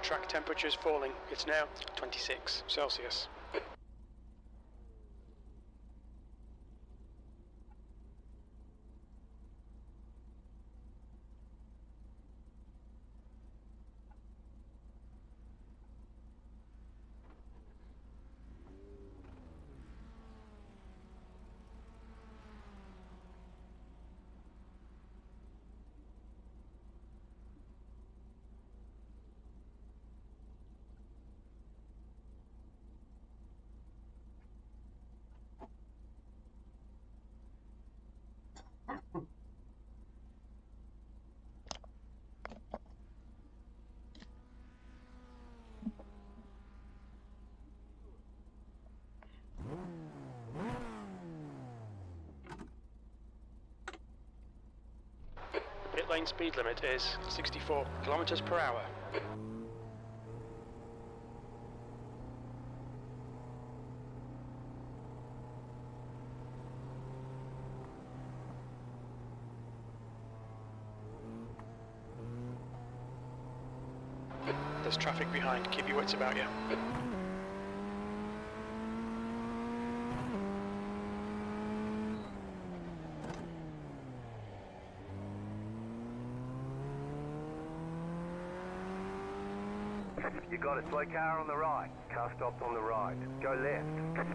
track temperature is falling. It's now 26 Celsius. Pit lane speed limit is 64 kilometers per hour. There's traffic behind, keep your wits about you. You got a slow car on the right, car stopped on the right, go left.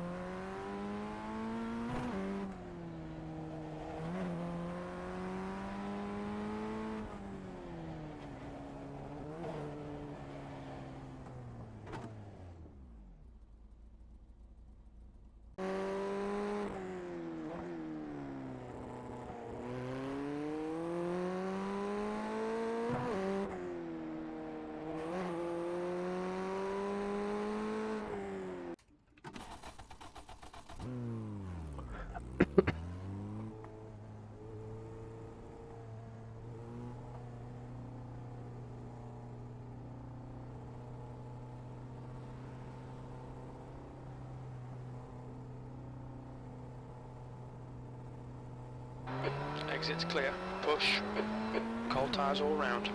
Exit's clear, push, cold tyres all round.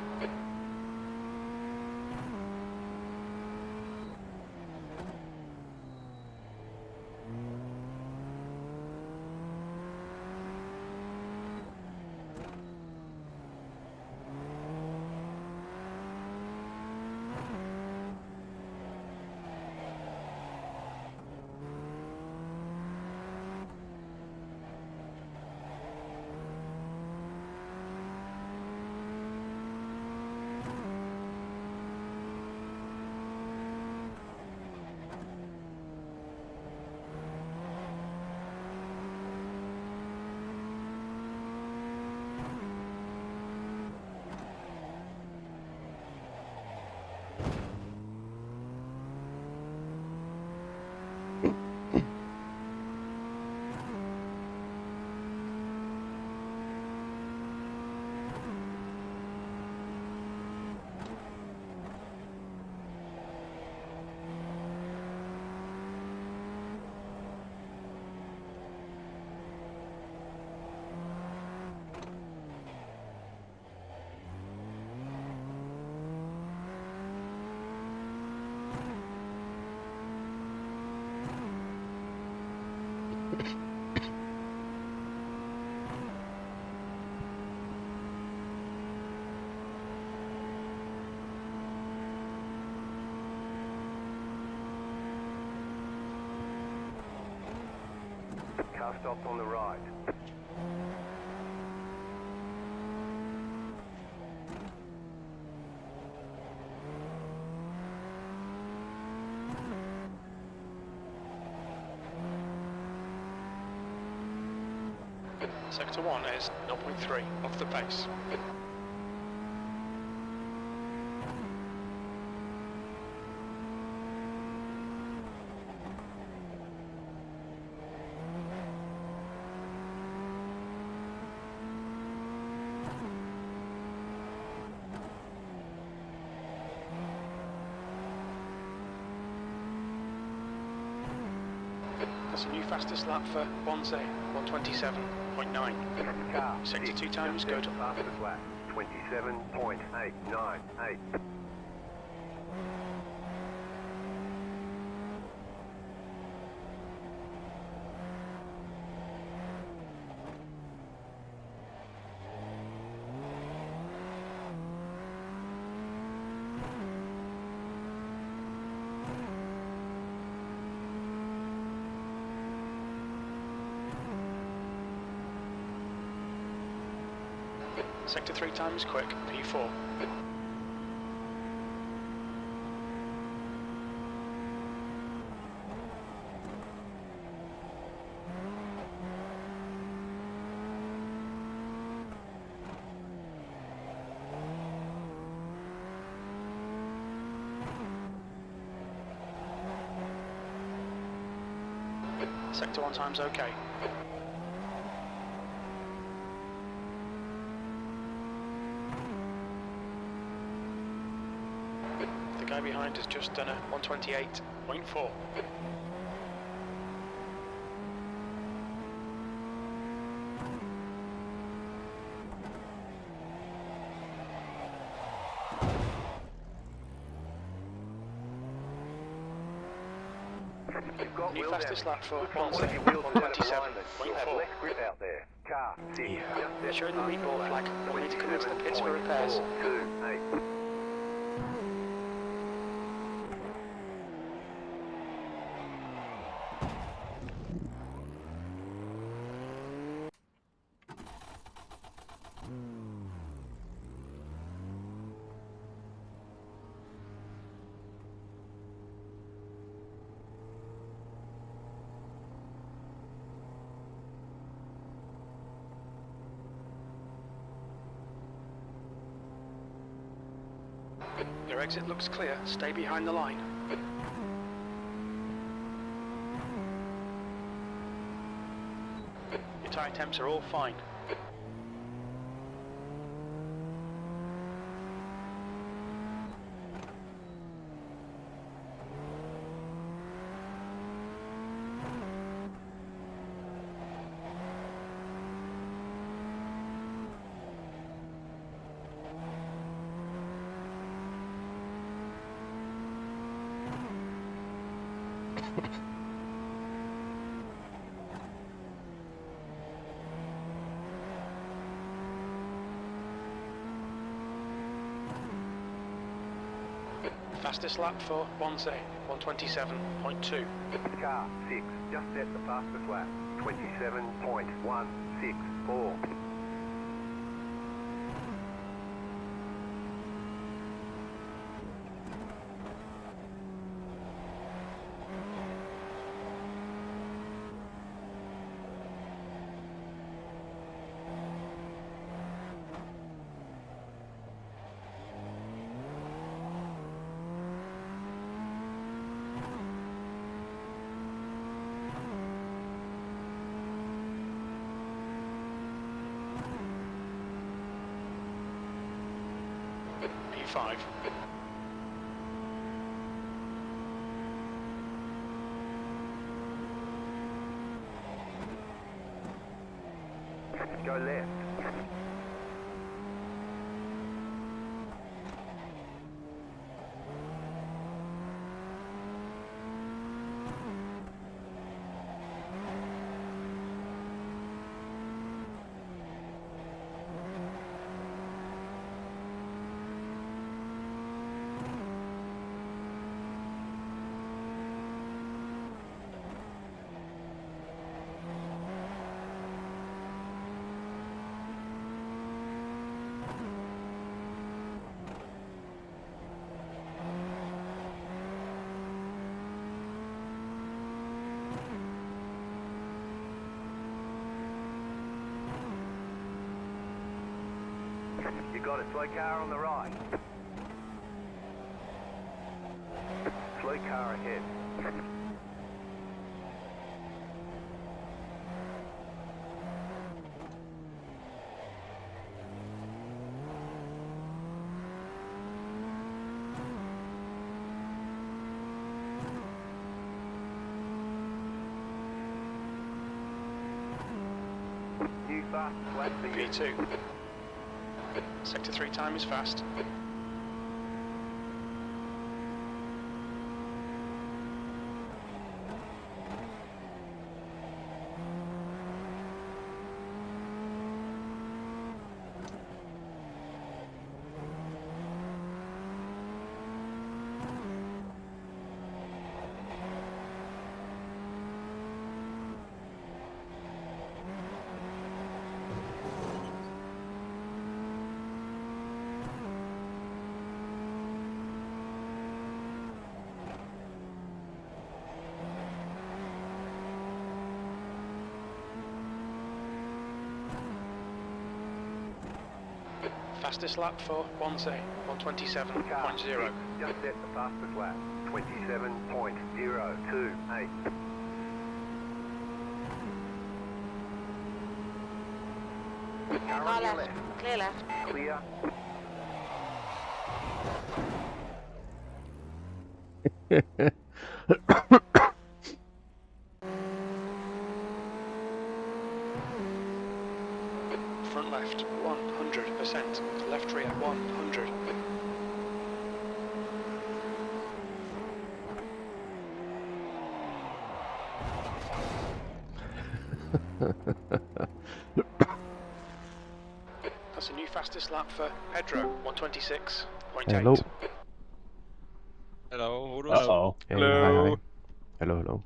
Car stopped on the right. Sector 1 is 0.3 off the pace. That's a new fastest lap for Bonze, 127.9. Car 62 times good. Fastest lap, 27.898. Sector 3 times quick, P4. Sector 1 times okay. The guy behind has just done a 128.4. New fastest lap for 127.4. Less grip out there. Car 6. They're showing the recall flag. We need to come into the pits for repairs. 2-8. Your exit looks clear. Stay behind the line. Your tyre temps are all fine. Fastest lap for 127.2. Car 6. Just set the fastest lap. 27.164. P5. Go left. You got a slow car on the right. Slow car ahead. New fast lap for you. P2. Sector 3 time is fast. Fastest lap for 1Z, 127.0. Just set the fastest lap. 27.028. Car on your left. Clear left. Clear. Front left, 100%. Left rear, 100. That's a new fastest lap for Pedro, 126.8. Hello. Hello, who Uh oh. Hey, hi, hi. Hello, hello.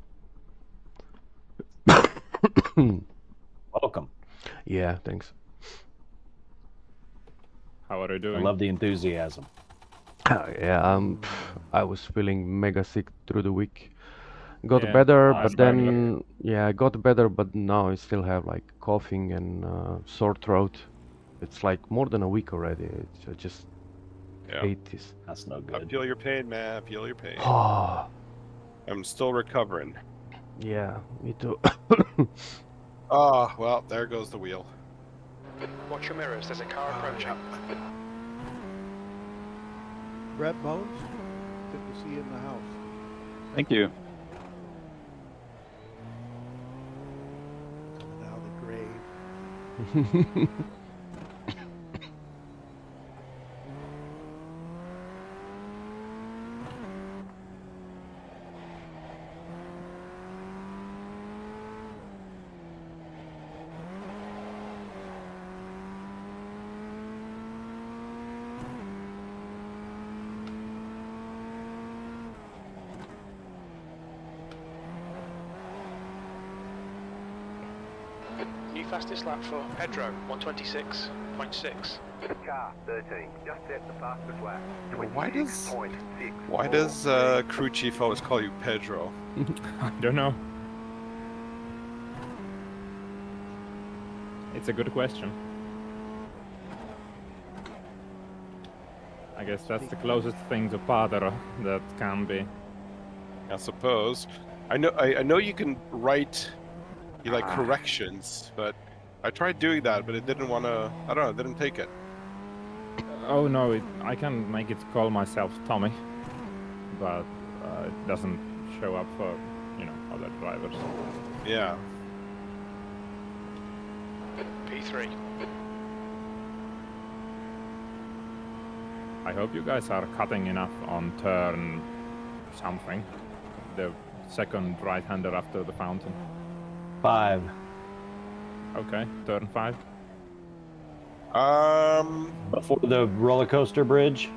Welcome. Yeah, thanks. How are you I doing? love the enthusiasm. Yeah, I was feeling mega sick through the week. Got Yeah, better, I but remember. then yeah, I got better, but now I still have like coughing and sore throat. It's like more than a week already. I just hate this. That's no I good. feel your pain, man. I feel your pain. Oh, I'm still recovering. yeah, me too. Oh, well, there goes the wheel. Watch your mirrors, there's a car approaching. Brett Bones, good to see you in the house. Thank you. Coming out of the grave. New fastest lap for Pedro, 126.6. Car 13. Just set the fastest lap. Why does 26.6. crew chief always call you Pedro? I don't know. It's a good question. I guess that's the closest thing to Padre that can be. I suppose. I know you can write like corrections, but I tried doing that, but it didn't want to. I don't know. It didn't take it. Oh no, I can make it call myself Tommy, but it doesn't show up for, other drivers. Yeah. P3. I hope you guys are cutting enough on turn something. The second right-hander after the fountain. 5. Okay, turn 5. Before the roller coaster bridge.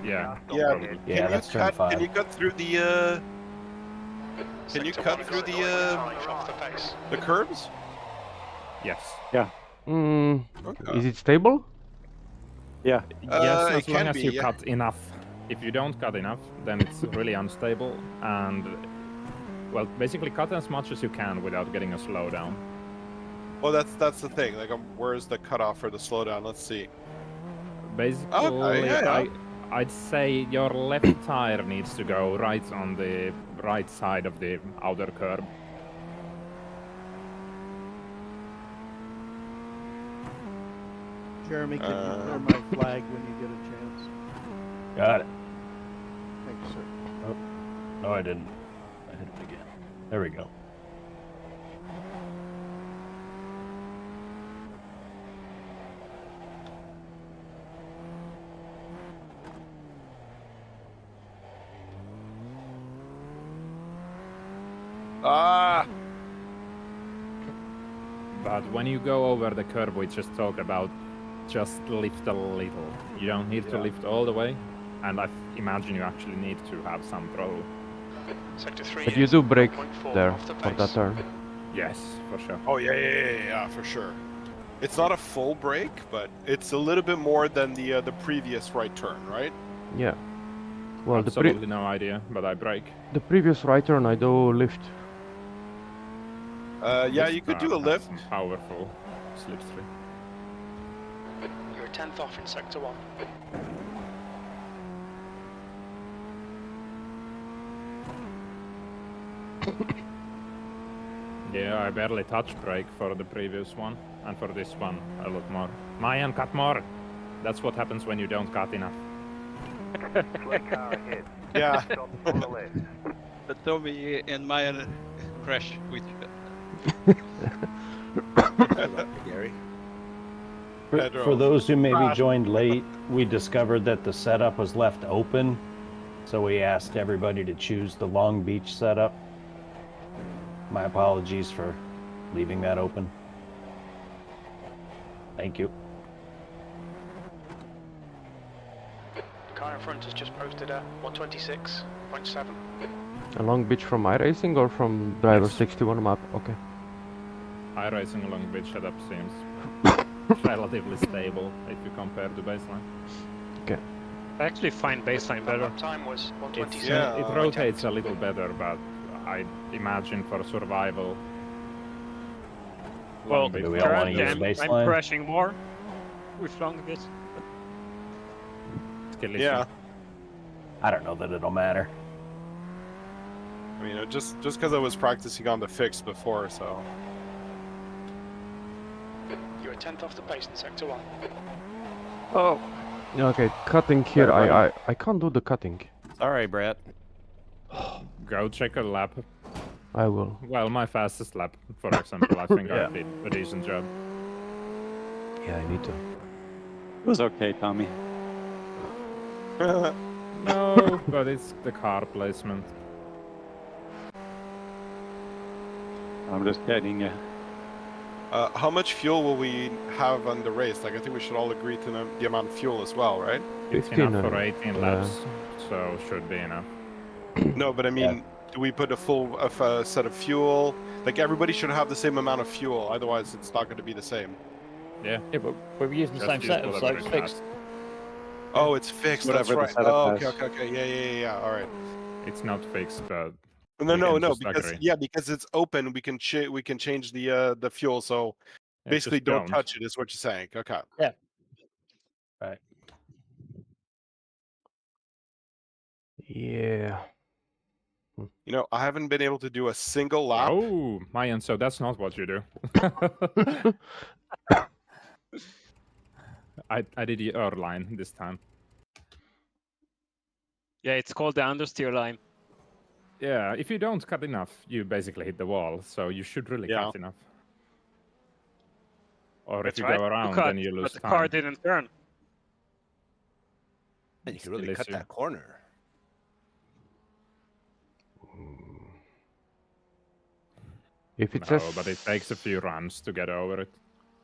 Yeah. Yeah. Probably. Yeah, that's turn 5. Can you cut through the? Can you Sector cut one through is off the pace. the curbs? Yes. Okay. Is it stable? Yes, it as long can as be, you yeah. cut enough. If you don't cut enough, then it's really unstable and, well, basically cut as much as you can without getting a slowdown. Well, that's the thing. Like, where's the cutoff for the slowdown? Let's see. Basically, Okay, yeah. I'd say your left tire needs to go right on the right side of the outer curb. Jeremy, can you clear my flag when you get a chance? Got it. Thank you, sir. No, I didn't. I hit it again. There we go. Ah. But when you go over the curb we just talked about, just lift a little. You don't need to lift all the way, and I imagine you actually need to have some throttle. Sector 3 But you is do brake 1.4 there off the for pace. that turn. Yes, for sure. Oh yeah, for sure. It's not a full brake, but it's a little bit more than the previous right turn, right? Yeah. Well, Absolutely no idea, but I brake. the previous right turn I do lift. Yeah, This you could car do a has lift. some powerful slipstream. You're 10th off in sector 1. Yeah, I barely touched brake for the previous one, and for this one, a lot more. Mayan, cut more! That's what happens when you don't cut enough. Slow car ahead. Yeah. Stop on the left. But Tommy and Maya crash with Gary. Pedro. For those who maybe joined late, we discovered that the setup was left open, so we asked everybody to choose the Long Beach setup. My apologies for leaving that open. Thank you. The car in front has just posted a 126.7. A Long Beach from iRacing or from Driver61 map? Okay. iRacing along Beach setup seems relatively stable if you compare to baseline. Okay. I actually find baseline better. Lap time was 126. Yeah. It rotates a little better, but I imagine for survival. Well, Long Beach- Do we all want to currently use I'm baseline? crashing more with long bit. skill issue. Yeah. I don't know that it'll matter. I mean, just because I was practicing on the fix before, so. You were 10th off the pace in sector 1. Oh, Okay, cutting here. I can't do the cutting. Sorry, Brett. Go check a lap. I will. Well, my fastest lap, for example, I think Yeah. I did a decent job. Yeah, I need to. It was okay, Tommy. No, but it's the car placement. I'm just kidding. How much fuel will we have on the race? Like, I think we should all agree to the amount of fuel as well, right? It's 15, enough for uh, 18 yeah. laps, so should be enough. No, but I mean, do we put a full set of fuel? Like, everybody should have the same amount of fuel, otherwise it's not going to be the same. Yeah. yeah, but we're using the Just same use setup, so whatever it's it fixed. has. Oh, it's fixed, Whatever the that's right. setup Oh, okay, has. okay, yeah, all right. It's not fixed, but No, We no, can no, just because agree. yeah, because it's open, we can change the fuel. So yeah, basically, just don't touch it. Is what you're saying? Okay. Right. Yeah. You know, I haven't been able to do a single lap. Oh, Mayan, so that's not what you do. I did the ER line this time. Yeah, it's called the understeer line. Yeah, if you don't cut enough, you basically hit the wall, so you should really Yeah. cut enough. Or That's if you right. go around, cut, then you but lose the time. car didn't turn. And you can really cut issue. that corner. If it No, says but it takes a few runs to get over it.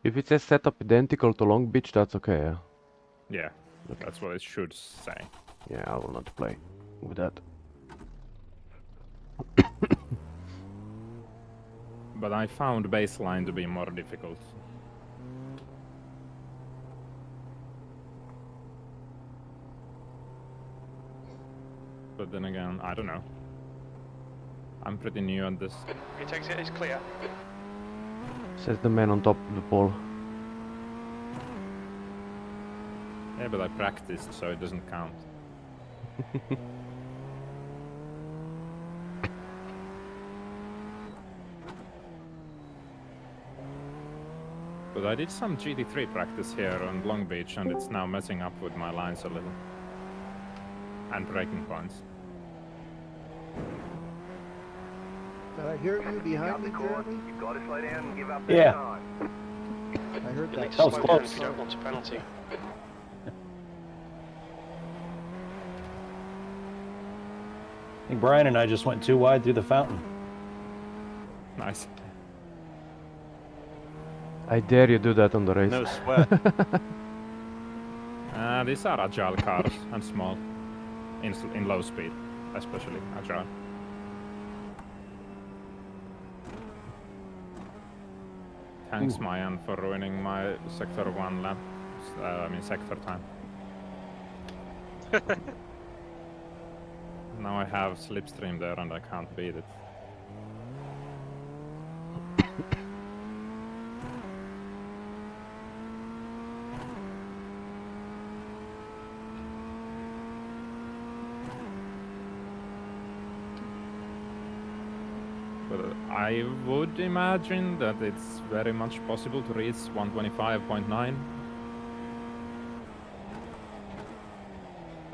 if it says setup identical to Long Beach, that's okay. Yeah. Yeah, that's what it should say. Yeah, I will not play with that. But I found baseline to be more difficult. But then again, I don't know. I'm pretty new at this. It takes it is clear. Says the man on top of the pole. Yeah, but I practiced, so it doesn't count. But I did some GT3 practice here on Long Beach, and it's now messing up with my lines a little. And braking points. Did I hear you behind me, Out the course. Jeremy? You've got to slow down and give up that Yeah. time. I heard You'll need that. to That was slow down close. if you don't want a penalty. I think Brian and I just went too wide through the fountain. Nice. I dare you do that on the race. No sweat. These are agile cars and small. In low speed, especially agile. Thanks, Mayan, for ruining my Sector 1 lap. I mean, sector time. Now I have slipstream there and I can't beat it. I would imagine that it's very much possible to reach 125.9.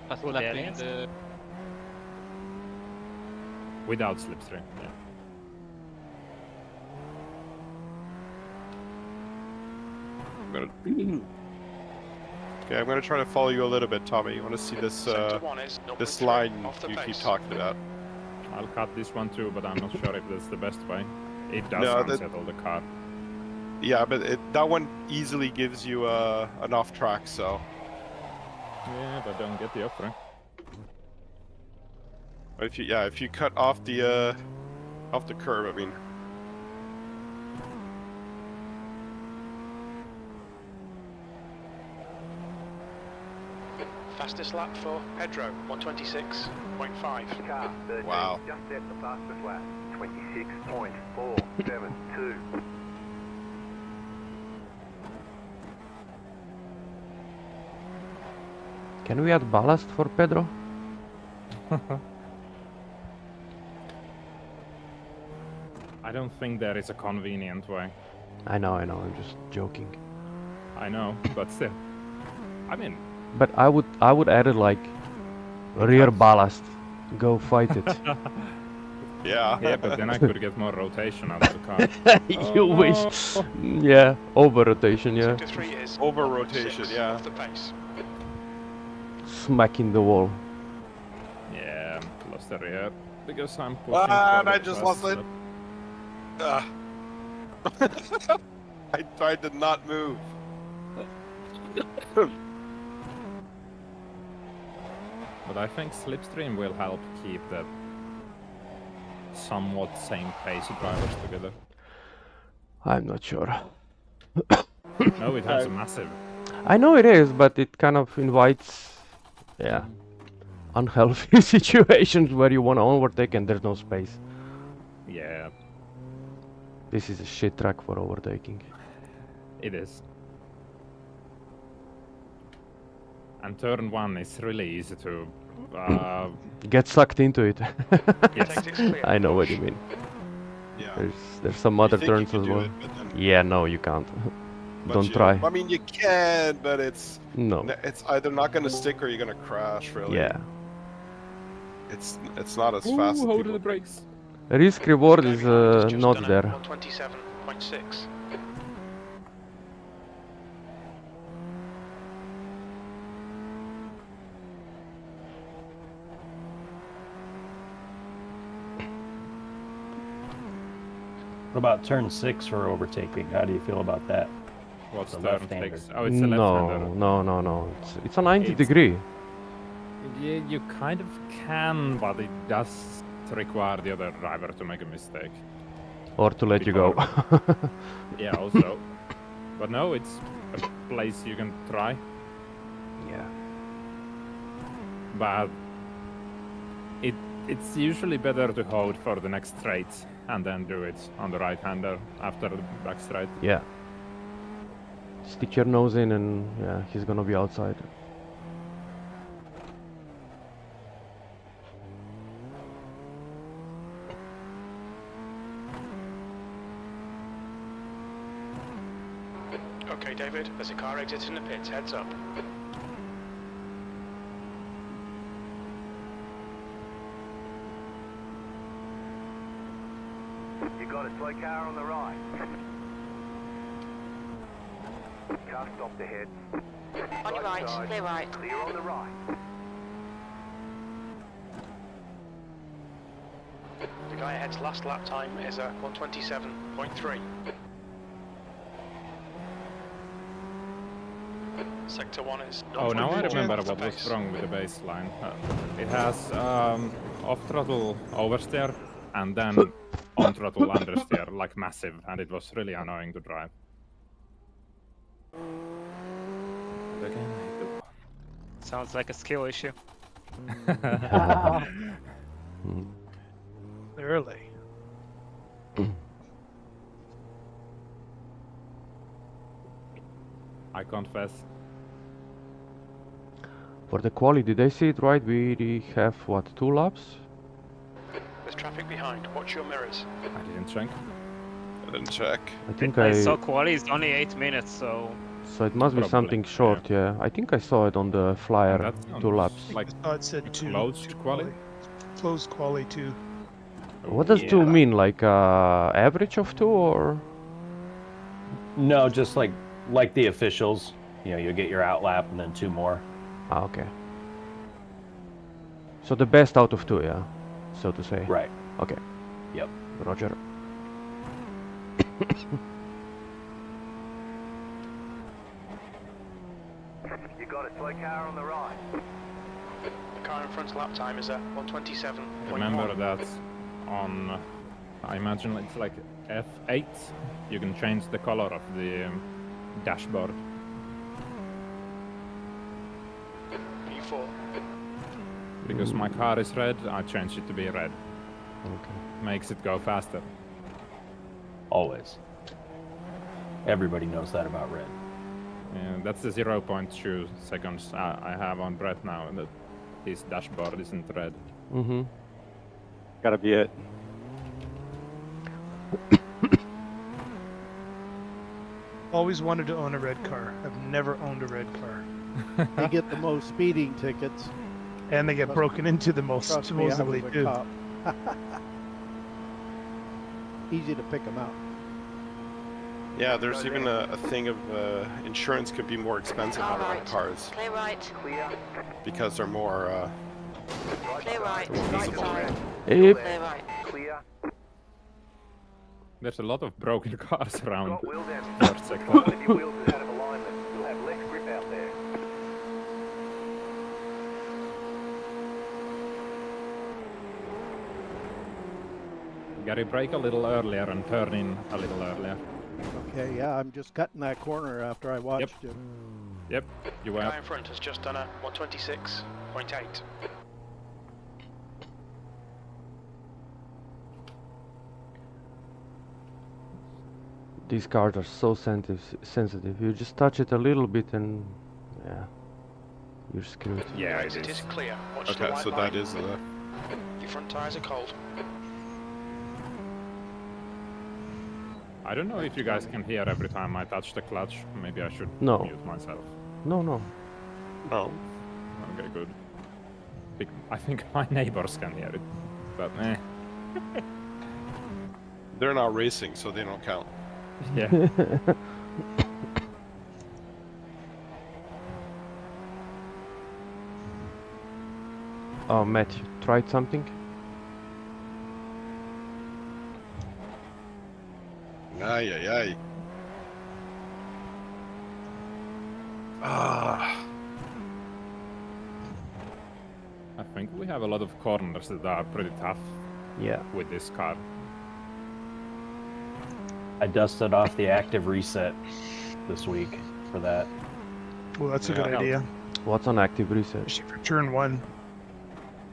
Fast Will lapping aliens? the... Without slipstream, yeah. Okay, I'm gonna try to follow you a little bit, Tommy. You want to see this Sector 1 is this 0.3 line off the you keep pace. talking about? I'll cut this one too, but I'm not sure if that's the best way. It does No, that- unsettle the car. Yeah, but that one easily gives you an off track. So Yeah, but don't get the upper. if you cut off the curve, I mean. Fastest lap for Pedro, 126.5. Car 13 Wow. just set the fastest lap. 26.472. Can we add ballast for Pedro? I don't think there is a convenient way. I know, I'm just joking. I know, but still. I mean, But I would add it like rear ballast. Go fight it. Yeah. yeah, but then I could get more rotation out of the car. You wish. Yeah, over rotation, yeah. Sector 3 is Over 0.6 rotation, yeah. off the pace. Smacking the wall. Yeah, lost the rear because I'm pushing. Ah, and for I the just fast lost it. lap. I tried to not move. But I think slipstream will help keep that somewhat same pace drivers together. I'm not sure. No, it has a massive. I know it is, but it kind of invites, yeah, unhealthy situations where you want to overtake and there's no space. Yeah, This is a shit track for overtaking. it is. And turn 1 is really easy to. Get sucked into it. Yes. Tactics clear. I know what you mean. Yeah. There's some You other think you turns can as do well. it, but then- Yeah, no, you can't. but Don't you- try. I mean, you can, but it's No. either not gonna stick or you're gonna crash. Really. Yeah. It's not as Ooh, fast as hold people the brakes. Risk reward Guy is behind has just not done a there. 127.6. What about turn 6 for overtaking? How do you feel about that? What's The turn left-hander. 6? Oh, it's a left-hander. No. It's a 90 It's- degree. Yeah, you kind of can, but it does require the other driver to make a mistake. Or to let you go. Yeah, also. But no, it's a place you can try. Yeah. But it's usually better to hold for the next straight and then do it on the right-hander after the back straight. Yeah. Stick your nose in and yeah, he's gonna be outside. Okay, David, there's a car exiting the pits. Heads up. You got a slow car on the right. Car stopped ahead. On your right, side. clear right. Clear on the right. The guy ahead's last lap time is a 127.3. Sector 1 is Oh, now I 0.4 remember off the what was pace. wrong with the baseline. It has off-throttle oversteer and then on-throttle understeer, like massive, and it was really annoying to drive. And again, I do. Sounds like a skill issue. Early. I confess. For the quali, did I see it right? We have what, 2 laps? There's traffic behind. Watch your mirrors. I didn't check. I didn't check. I think I saw quali is only 8 minutes, so So it must be Probably, something short, yeah. I think I saw it on the flyer, That 2 sounds laps. like I thought it said two. closed two quali? Closed quali 2. What does 2 mean? Like average of 2 or? No, just like the officials. You know, you'll get your out lap and then 2 more. Ah, okay. So the best out of 2, yeah, so to say. Right. Okay. Yep. Roger. You got a slow car on the right. The car in front's lap time is at 127.1. Remember that on, I imagine it's like F8, you can change the color of the dashboard. P4. Because my car is red, I changed it to be red. Okay. Makes it go faster. Always. Everybody knows that about red. Yeah, that's the 0.2 seconds I have on Brett now, and that his dashboard isn't red. Mm-hmm. Gotta be it. Always wanted to own a red car. I've never owned a red car. They get the most speeding tickets. And they get broken into the most, supposedly, too. Easy to pick them out. Yeah, there's even a thing of insurance could be more expensive on Alright. cars Clear right. Clear. because they're more. Clear right. More Right visible. side. Yep. Clear right. Clear. There's a lot of broken cars around Got wheel damage. third sector. One of your wheels is out of alignment. You'll have less grip out there. Gary, brake a little earlier and turn in a little earlier. Okay, yeah, I'm just cutting that corner after I watched it. Yep, you The were. guy in front has just done a 126.8. These cars are so sensitive. You just touch it a little bit and yeah, you're screwed. Yeah, The it exit is. is clear. Watch the Okay, white so line. that is Your front tyres are cold. I don't know if you guys can hear every time I touch the clutch. Maybe I should No. mute myself. No. no. Okay, good. I think my neighbors can hear it, but eh. They're not racing, so they don't count. Yeah. Oh, Matt, you tried something? Ay, ay, ay. Ah. I think we have a lot of corners that are pretty tough Yeah. with this car. I dusted off the active reset this week for that. Well, that's a good Yeah. idea. What's on active reset? Especially for turn 1.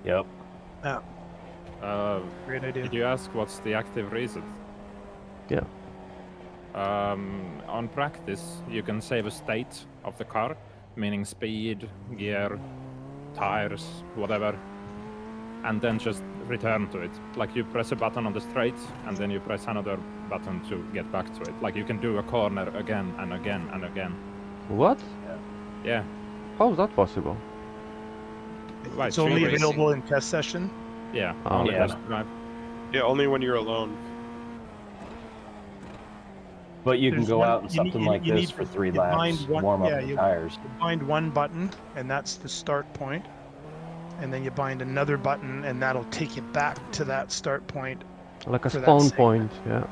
Yep. Great idea. Did you ask what's the active reset? Yeah. On practice, you can save a state of the car, meaning speed, gear, tires, whatever, and then just return to it. Like you press a button on the straight, and then you press another button to get back to it. Like you can do a corner again and again and again. What? Yeah. How is that possible? Right, It's only street racing. available in test session. Yeah. Oh, only yeah. test drive. Yeah, only when you're alone. But you can There's go one- out in you need- something you- like you this need for to- 3 you find laps, one- warm up yeah, the you- tires. You bind one button, and that's the start point. And then you bind another button, and that'll take you back to that start point. Like a For that spawn segment. point, yeah.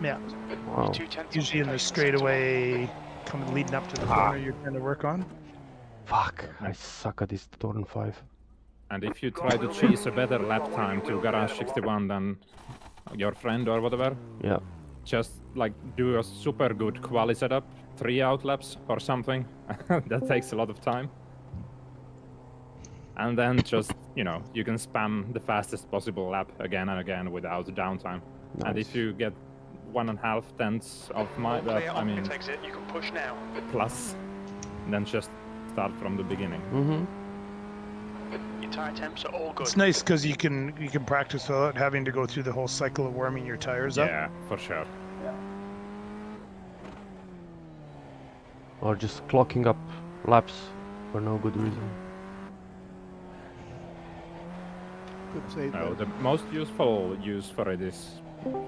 Yeah, Wow. 2/10 usually in the straightaway, coming leading up to the corner you're trying to work on. Fuck, I suck at this turn 5. And if you try to cheese a better lap time to Garage 61 than your friend or whatever, Yeah. just like do a super good quali setup, 3 out laps or something. That takes a lot of time. And then just, you know, you can spam the fastest possible lap again and again without downtime. And if Nice. you get 1.5 tenths of my, Clear I mean, opposite exit. You can push now. plus, then just start from the beginning. Mm-hmm. Your tyre temps are all good. It's nice because you can practice without having to go through the whole cycle of warming your tires up. Yeah, for sure. Or just clocking up laps for no good reason. Could save No, that. the most useful use for it is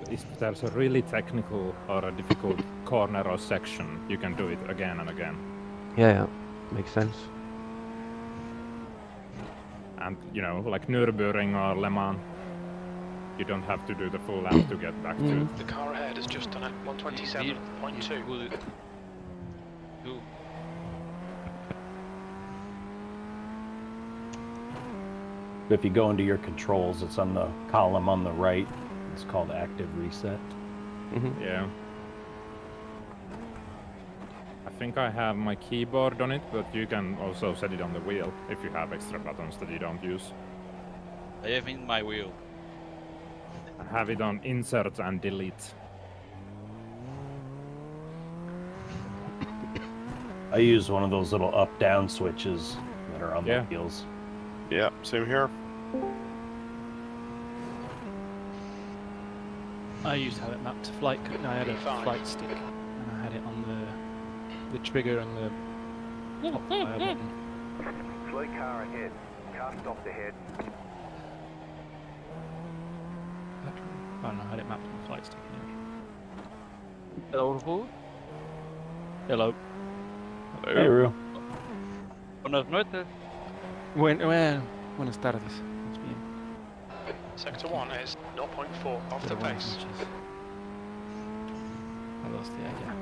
if there's a really technical or a difficult corner or section, you can do it again and again. Yeah, makes sense. And, you know, like Nürburgring or Le Mans, you don't have to do the full lap to get back to it. The car ahead has just done it. 127.2. If you go into your controls, it's on the column on the right. It's called active reset. Yeah. I think I have my keyboard on it, but you can also set it on the wheel if you have extra buttons that you don't use. I have in my wheel. I have it on insert and delete. I use one of those little up-down switches that are on the wheels. Yeah, same here. I used to have it mapped to flight. No, I had a flight stick, and I had it on the trigger and the top fire button. Fleet car ahead. Car stopped ahead. I don't know, I had it mapped on the flight stick. Hello, Paul. Hello. Hello. Hey, Ru. Buenas noches. Buenas tardes. Sector 1 is 0.4 off the pace. I lost the idea.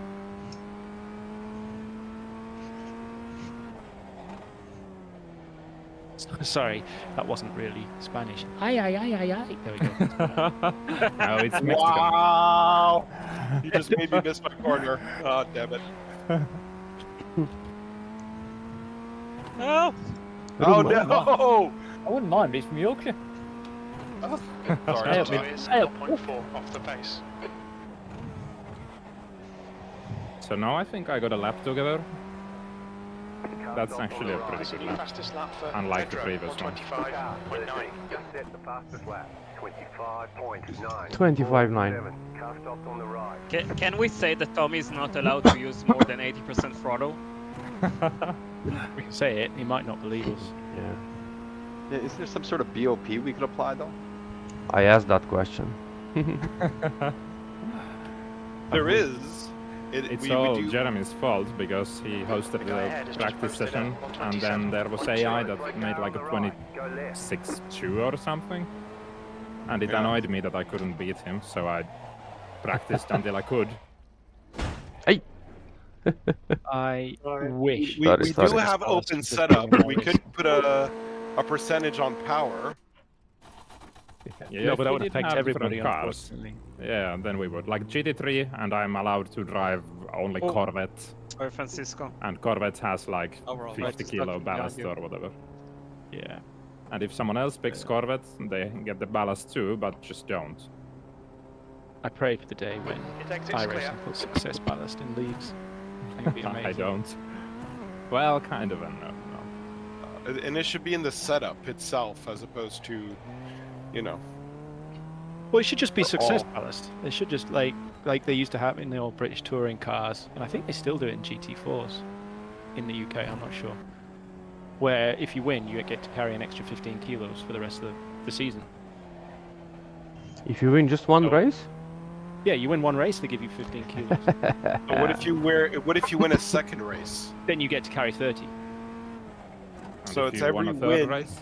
Sorry, that wasn't really Spanish. Ay, ay, ay, ay, ay. There we go. No, it's Mexican. Wow! You just made me miss my corner. Oh, damn it. No! Oh, no! I wouldn't mind, but it's from Yorkshire. Sorry. Sector 2 is 0.4 off the pace. So now I think I got a lap together. That's actually a pretty good lap. Fastest lap for Unlike the Pedro, previous one. 125.9. Just set the fastest lap. 25.9. 25.9. Car stopped on the right. Can we say that Tommy is not allowed to use more than 80% throttle? We can say it, he might not believe us. Yeah, is there some sort of BOP we could apply though? I asked that question. There is. It's we all do... Jeremy's fault because he hosted the practice session and then there was AI that made like a 26.2 or something. And it annoyed me that I couldn't beat him, so I practiced until I could. Hey! I wish. We do have open setup. We could put a percentage on power. Yeah, No, if but that we would did affect have everybody, different cars. unfortunately. Yeah, then we would. Like GT3, and I'm allowed to drive only Corvette. Or Francisco. And Corvette has like Overall, 50 kilo ballast or whatever. Yeah. And if someone else picks Corvette, they get the ballast too, but just don't. I pray for the day when exit's clear. iRacing puts success ballast in leagues. I think it'd be amazing. I don't. Well, kind of, and no. And it should be in the setup itself as opposed to, you know. Well, it should just be success ballast. They should just like they used to have in the old British touring cars, and I think they still do it in GT4s in the UK. I'm not sure. Where if you win, you get to carry an extra 15 kilos for the rest of the season. If you win just one race? Yeah, you win one race, they give you 15 kilos. But what if you win a second race? Then you get to carry 30. So if it's you every won a third win. race?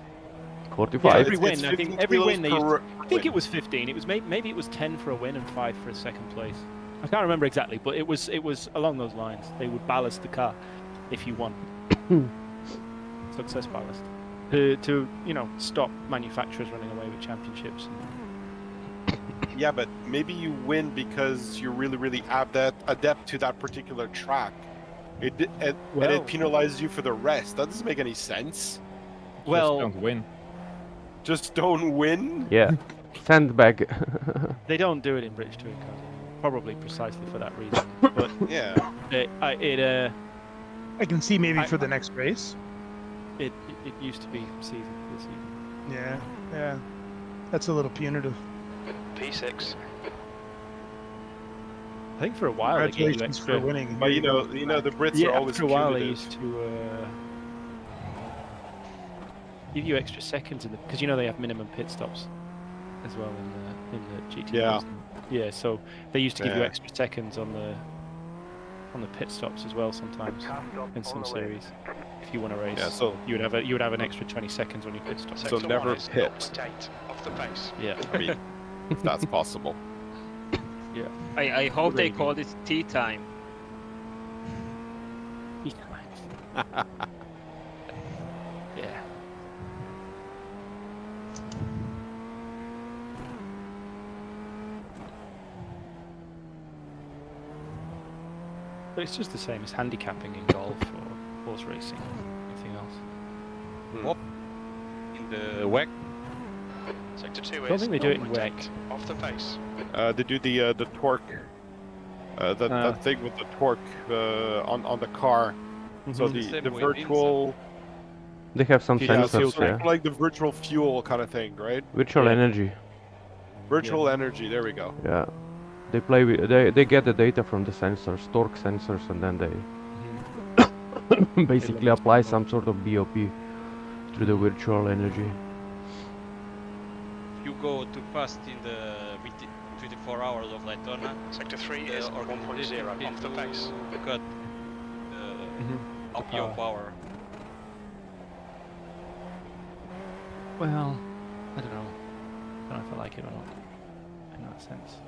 45. Yeah, every It's win. I think 15 every kilos win they used. per I think win. it was 15. It was maybe it was 10 for a win and 5 for a second place. I can't remember exactly, but it was along those lines. They would ballast the car if you won. Success ballast to stop manufacturers running away with championships. Yeah, but maybe you win because you're really adept to that particular track. And it penalizes you for the rest. That doesn't make any sense. Well, Just don't win. Just don't win? Yeah. Sandbag. They don't do it in British touring cars, probably precisely for that reason. But yeah, I can see maybe for the next race. it used to be season for the season. Yeah, yeah. That's a little punitive. P6. I think for a while they gave you Congratulations extra. for winning. But Here you go. know, the Brits Yeah, are always after a while they punitive. used to give you extra seconds in because they have minimum pit stops as well in the GT. Yeah. Yeah, so they used to give you Yeah. extra seconds on the pit stops as well sometimes in some series. If you want to race, Yeah, so you would have an extra 20 seconds on your pit stop. So never pit. 0.8 off the pace. Yeah. I mean, if that's possible. Yeah. I hope they Really call it tea time. Yeah. But it's just the same as handicapping in golf or horse racing or anything else. Whoop. In the WEC. Sector 2 I don't is think they do it in 0.8 WEC. off the pace. They do the torque, that thing with the torque on the car. So Mhm. the Same the way in virtual, They have some yeah, so sensors, yeah. like the virtual fuel kind of thing, right? Virtual Yeah. energy. Virtual energy. There we go. Yeah. They play with they get the data from the sensors, torque sensors, and then they basically apply some sort of BOP through the virtual energy. You go too fast in the 24 hours of Daytona. Sector 3 the is 1.0 organization off the will pace. cut up your power. Well, I don't know. I don't know if I like it or not. In that sense.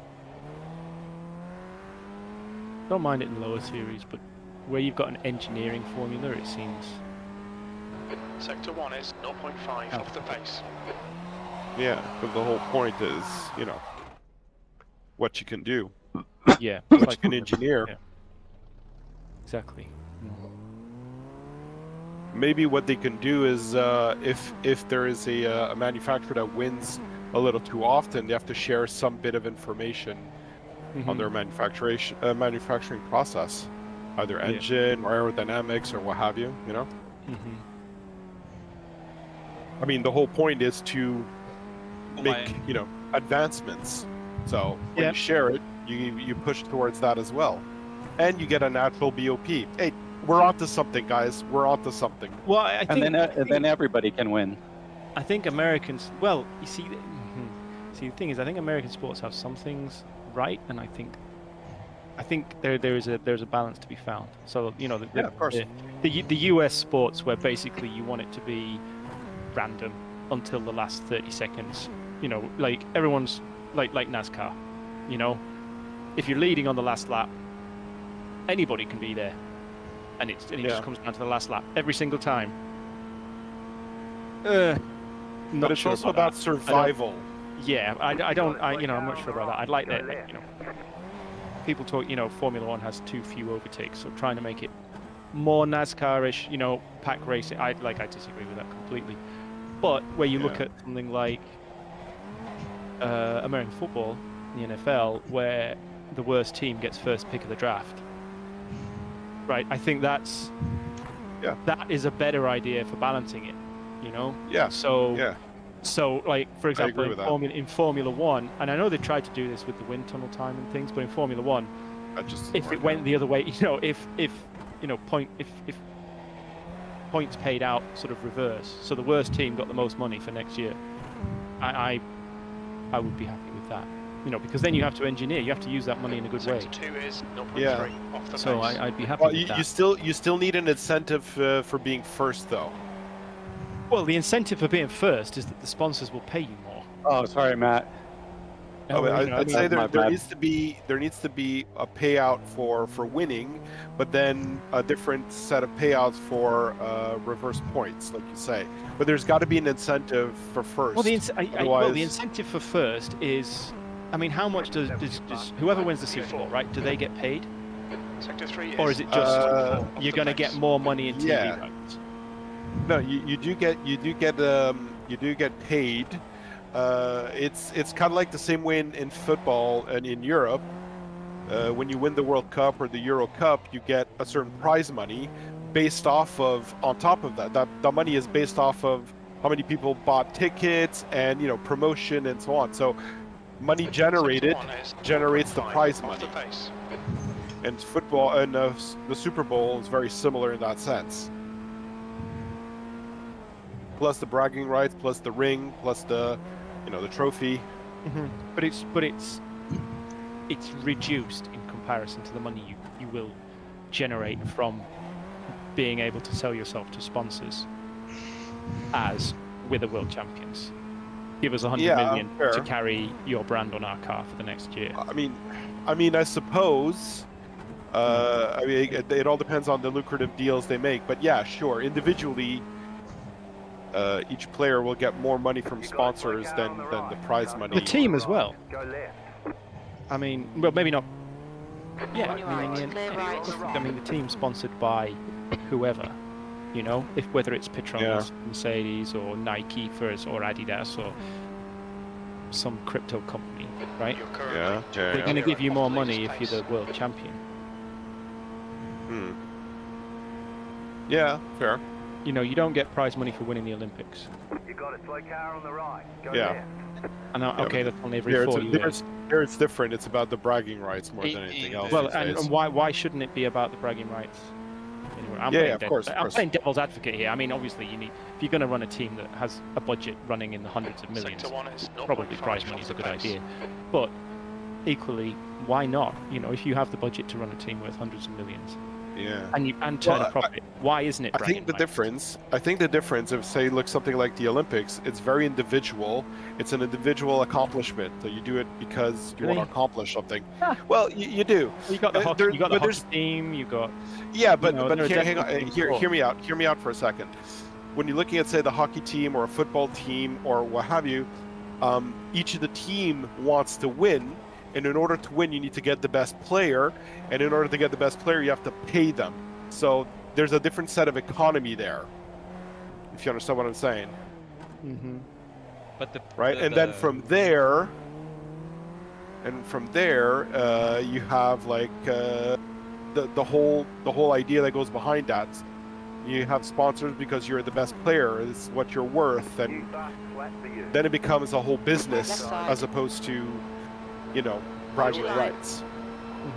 Don't mind it in lower series, but where you've got an engineering formula, it seems. Sector 1 is 0.5 off the pace. Yeah, but the whole point is, what you can do, Yeah. what you can engineer. Yeah. Exactly. Maybe what they can do is, if there is a manufacturer that wins a little too often, they have to share some bit of information on their manufacturing process, either engine or aerodynamics or what have you. I mean, the whole point is to make advancements. So when you share it, you push towards that as well, and you get a natural BOP. Hey, we're onto something, guys. We're onto something. Well, I think, and then everybody can win. I think Americans. Well, you see, the thing is, I think American sports have some things right, and I think there's a balance to be found. So of course. The US sports where basically you want it to be random until the last 30 seconds. Like everyone's like NASCAR. If you're leading on the last lap, anybody can be there, and it just comes down to the last lap every single time. But it's also about survival. Yeah, I'm not sure about that. I'd like that. People talk. Formula One has too few overtakes, so trying to make it more NASCAR-ish. Pack racing. I disagree with that completely. But where you look at something like American football, the NFL, where the worst team gets first pick of the draft, right? I think that is a better idea for balancing it. Yeah. So, like, for example, agree with in Formula One, and I know they tried to do this with the wind tunnel time and things, but in Formula One, if it went the other way, if points paid out sort of reverse, so the worst team got the most money for next year, I would be happy with that. Because then you have to engineer, you have to use that money in a good way. Sector 2 is 0.3 off the So pace. I'd be happy with that. You still need an incentive for being first, though. Well, the incentive for being first is that the sponsors will pay you more. Oh, sorry, Matt. I'd say there needs to be a payout for winning, but then a different set of payouts for reverse points, like you say. But there's got to be an incentive for first. Well, the incentive for first is, how much does whoever wins the Super Bowl, right? Do they get paid? Sector 3 Or is it just you're going to get more money in TV rights? No, you do get paid. It's kind of like the same way in football and in Europe. When you win the World Cup or the Euro Cup, you get a certain prize money, based off of, on top of that, the money is based off of how many people bought tickets and, you know, promotion and so on. So money generated generates the prize money. And football and the Super Bowl is very similar in that sense. Plus the bragging rights, plus the ring, plus the, you know, the trophy. But it's reduced in comparison to the money you will generate from being able to sell yourself to sponsors as with the World Champions. Give us 100 million to carry your brand on our car for the next year. I mean, I suppose. I mean, it all depends on the lucrative deals they make. But yeah, sure. Individually, each player will get more money from sponsors than the prize money. The team as well. I mean, well, maybe not. Yeah, I mean, the team sponsored by whoever, you know, whether it's Petronas, Mercedes, or Nike first, or Adidas, or some crypto company, right? They're going to give you more money if you're the world champion. Yeah, fair. You know, you don't get prize money for winning the Olympics. You got a slow car on the right. Go Yeah. I know. Okay, that's only every 4 years. There it's different. It's about the bragging rights more than anything else. Well, and why shouldn't it be about the bragging rights? Anyway, of course. I'm playing devil's advocate here. I mean, obviously, if you're going to run a team that has a budget running in the hundreds of millions, probably prize money is a good idea. But equally, why not? You know, if you have the budget to run a team worth hundreds of millions, and turn a profit, why isn't it? I think the difference, if say, look, something like the Olympics, it's very individual. It's an individual accomplishment. So you do it because you want to accomplish something. Yeah. Well, you do. You got the hockey, team. You got. Yeah, but hang on. Hear me out. Hear me out for a second. When you're looking at, say, the hockey team or a football team or what have you, each of the team wants to win. And in order to win, you need to get the best player. And in order to get the best player, you have to pay them. So there's a different set of economy there, if you understand what I'm saying. But then from there, you have like the whole idea that goes behind that. You have sponsors because you're the best player. It's what you're worth, and then it becomes a whole business as opposed to, you know, bragging rights.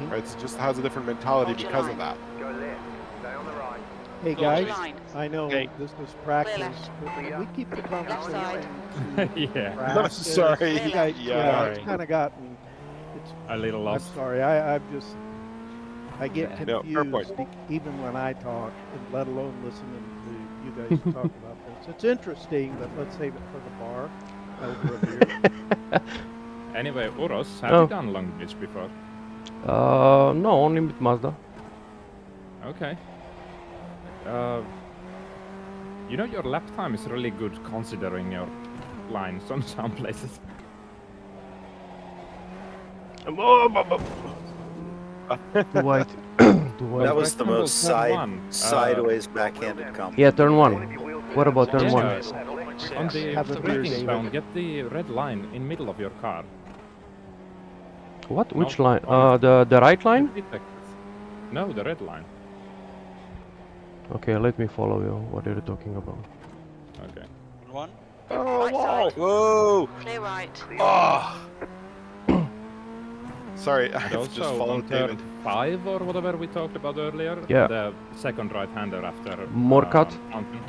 Right? It just has a different mentality because of that. Go left. Stay on the right. Hey guys, I know this was practice, but we keep the conversation. I'm sorry. It's kind of gotten. It's a little lost. I'm sorry. I get confused even when I talk, and let alone listening to you guys talk about this. It's interesting, but let's save it for the bar over a beer. Anyway, Uros, have you done Long Beach before? No, only with Mazda. Okay. You know, your lap time is really good considering your lines on some places. That was the most sideways backhanded comment. Yeah, turn one. What about turn one? On the braking zone, get the red line in middle of your car. What? Which line? The right line? No, the red line. Okay, let me follow you. What are you talking about? Okay. One. Oh, wow. Whoa! Clear right. Oh. Sorry, I And have just also followed on David. turn 5 or whatever we talked about earlier. Yeah. The second right-hander after. More cut? Mountain.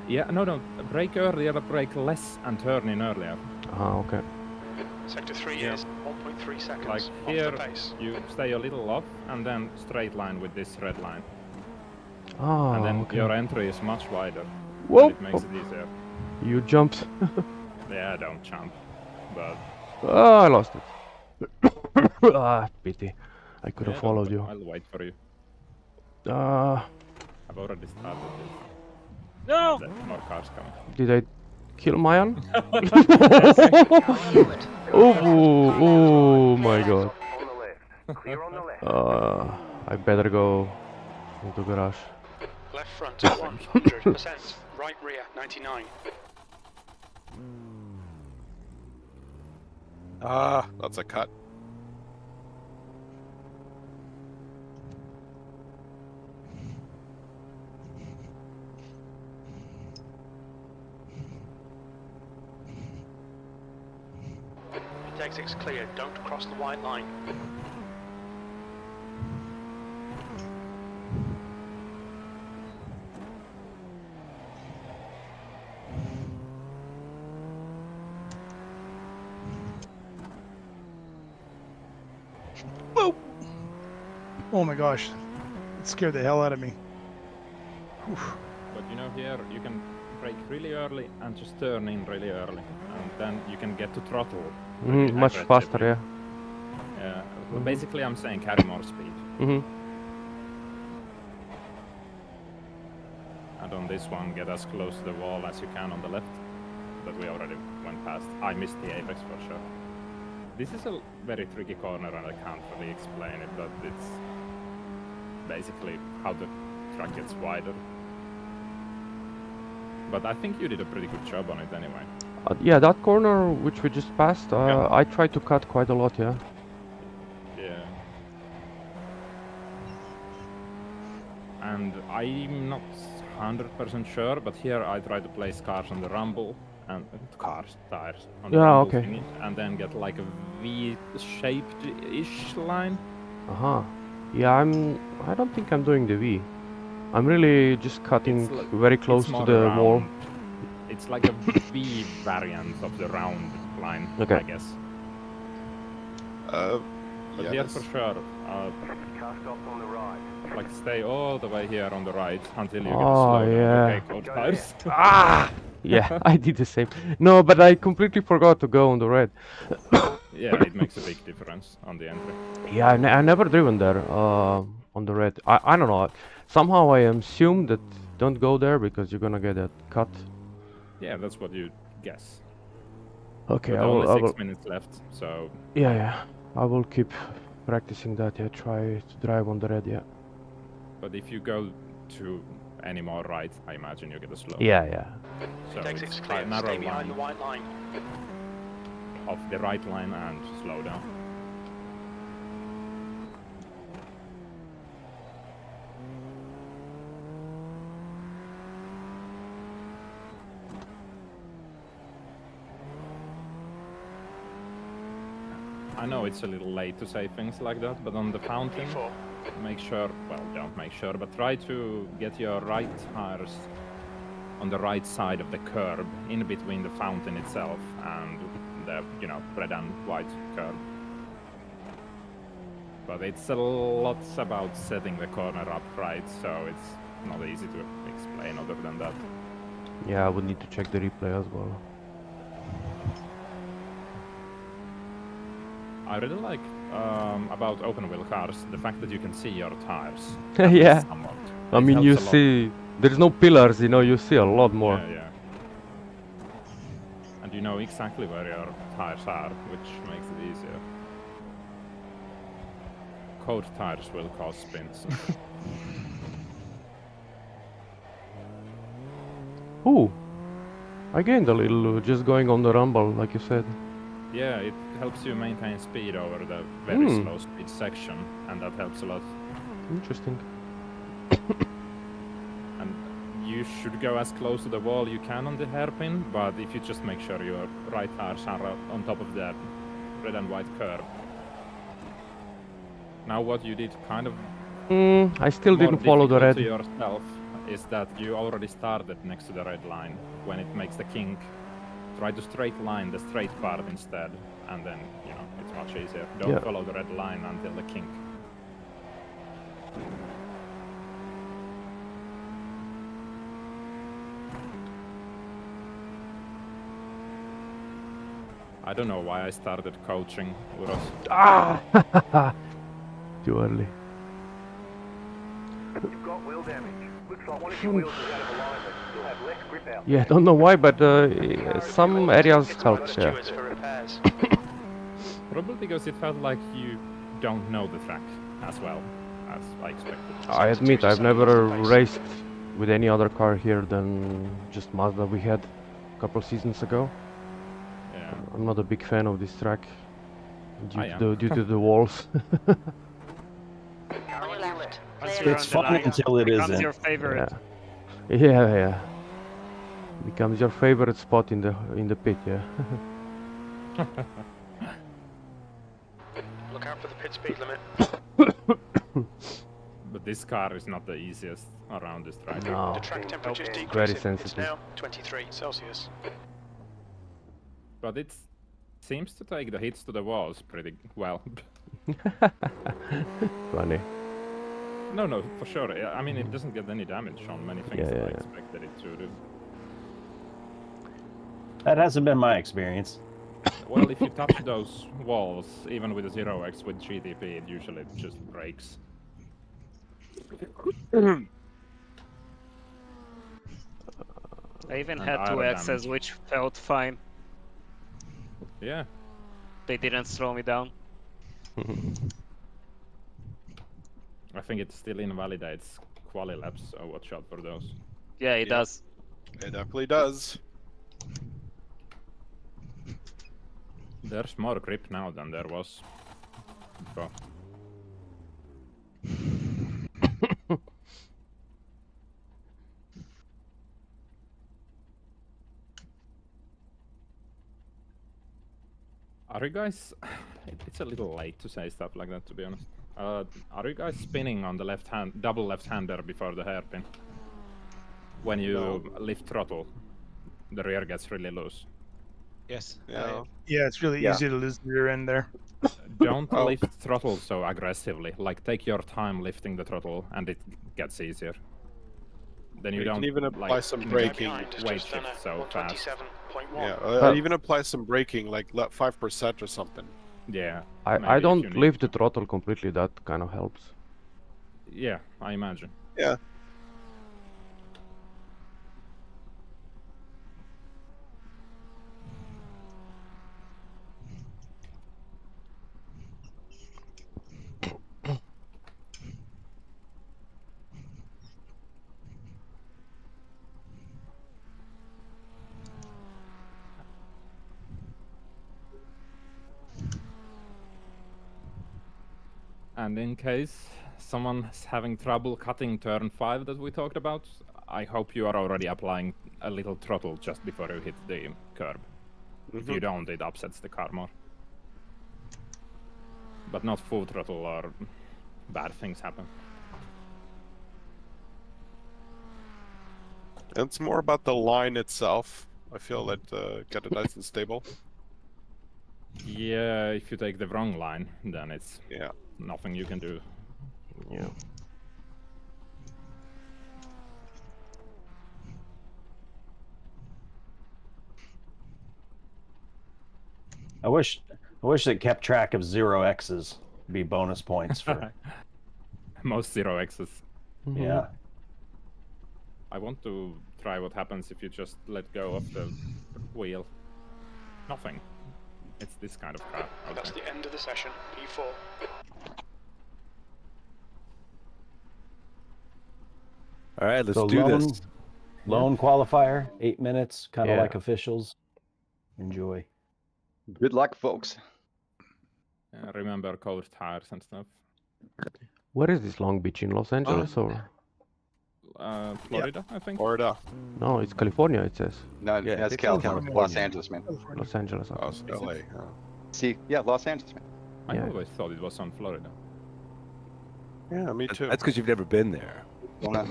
Yeah, no. Brake earlier, brake less, and turn in earlier. Ah, okay. Sector 3 is 1.3 seconds Like off here, the pace. you stay a little off, and then straight line with this red line. Ah, And then okay. your entry is much wider. Whoa! And it makes it easier. You jumped. Yeah, don't jump. But Ah, I lost it. Ah, pity. I could have followed you. I'll wait for you. I've already started this. No! There's more cars coming. Did I kill Mayan? Oh my god. I better go into garage. Left front 100%, right rear 99. Ah, that's a cut. The exit's clear, don't cross the white line. Whoa! Oh my gosh, it scared the hell out of me. Oof. But you know, here you can brake really early and just turn in really early, and then you can get to throttle. Much faster, yeah. Yeah. Well, basically, I'm saying carry more speed. And on this one, get as close to the wall as you can on the left. That we already went past. I missed the apex for sure. This is a very tricky corner, and I can't really explain it, but it's basically how the track gets wider. But I think you did a pretty good job on it anyway. Yeah, that corner which we just passed, I tried to cut quite a lot, yeah. Yeah. And I'm not 100% sure, but here I try to place cars on the rumble and tires on the rumble thingy, and then get like a V-shaped-ish line. Yeah, I don't think I'm doing the V. I'm really just cutting very close to the wall. It's like a V variant of the round line, I guess. But yeah, here for sure, Car stopped on the right. like stay all the way here on the right until you get a slow down. Okay, cold tires. Yeah, I did the same. No, but I completely forgot to go on the red. Yeah, it makes a big difference on the entry. Yeah, I never driven there on the red. I don't know. Somehow I assume that don't go there because you're gonna get a cut. Yeah, that's what you guess. Okay, but I will. only 6 minutes left, so. Yeah, I will keep practicing that. Yeah, try to drive on the red. Yeah. But if you go to any more right, I imagine you get a slow. Yeah. So Exit's it's clear, narrow stay behind line the white line. of the right line and slow down. I know it's a little late to say things like that, but on the fountain, make sure, well, don't make sure, but try to get your right tires on the right side of the curb, in between the fountain itself and the, red and white curb. But it's a lot about setting the corner up right, so it's not easy to explain other than that. Yeah, I would need to check the replay as well. I really like about open wheel cars the fact that you can see your tires. Yeah. Somewhat. I mean, you see, there's no pillars, you see a lot more. Yeah. And you know exactly where your tires are, which makes it easier. Cold tires will cause spins. Ooh, I gained a little just going on the rumble, like you said. Yeah, it helps you maintain speed over the very slow speed section, and that helps a lot. Interesting. And you should go as close to the wall you can on the hairpin, but if you just make sure your right tires are on top of that red and white curb. Now what you did kind of I still didn't follow the red. To yourself is that you already started next to the red line. When it makes the kink, try to straight line the straight part instead, and then, it's much easier. Don't follow the red line until the kink. I don't know why I started coaching Uros. Too early. You've got wheel damage. Looks like one of your wheels is out of alignment. You'll have less grip out. Yeah, don't know why, but some areas helps, yeah. Probably because it felt like you don't know the track as well as I expected. I admit, I've never raced with any other car here than just Mazda we had a couple seasons ago. Yeah. I'm not a big fan of this track due to the walls. On your left. It's fun until it isn't. Your favorite. Yeah. Becomes your favorite spot in the pit, yeah. Pit speed limit. But this car is not the easiest around this track. No. The track temperature is Very decreasing. It's sensitive. now 23 Celsius. But it seems to take the hits to the walls pretty well. Funny. No, for sure. I mean, it doesn't get any damage on many things that I expected it to do. That hasn't been my experience. Well, if you touch those walls, even with a 0x with GTP, it usually just breaks. I even And had two idle X's, damage. which felt fine. Yeah. They didn't slow me down. I think it still invalidates quali laps, so watch out for those. Yeah, it does. It definitely does. There's more grip now than there was before. Are you guys... It's a little late to say stuff like that, to be honest. Are you guys spinning on the left hand, double left-hander before the hairpin? When you lift throttle, the rear gets really loose. Yes. Yeah. Yeah, it's really easy to lose the rear end there. Don't lift throttle so aggressively. Like, take your time lifting the throttle, and it gets easier. Then you don't can even apply some braking. Weight shift so fast. Yeah, even apply some braking, like 5% or something. Yeah. I don't lift the throttle completely. That kind of helps. Yeah, I imagine. Yeah. And in case someone's having trouble cutting turn 5 that we talked about, I hope you are already applying a little throttle just before you hit the curb. If you don't, it upsets the car more. But not full throttle or bad things happen. It's more about the line itself. I feel that get it nice and stable. Yeah, if you take the wrong line, then it's yeah, nothing you can do. Yeah. I wish it kept track of 0x's. Be bonus points for most 0x's. Yeah. I want to try what happens if you just let go of the wheel. Nothing. It's this kind of car. That's the end of the session. P4. All right, let's So do lone, this. Lone qualifier, 8 minutes, kind of Yeah. like officials. Enjoy. Good luck, folks. Remember cold tires and stuff. Where is this Long Beach, in Los Angeles or? Florida, I think. Florida. No, it's California. It says. No, Yeah, that's it's California. Los Angeles, man. Los Angeles. Okay. Oh, LA. See, yeah, Los Angeles, man. I Yeah. always thought it was on Florida. Yeah, me too. That's because you've never been there. Well, not-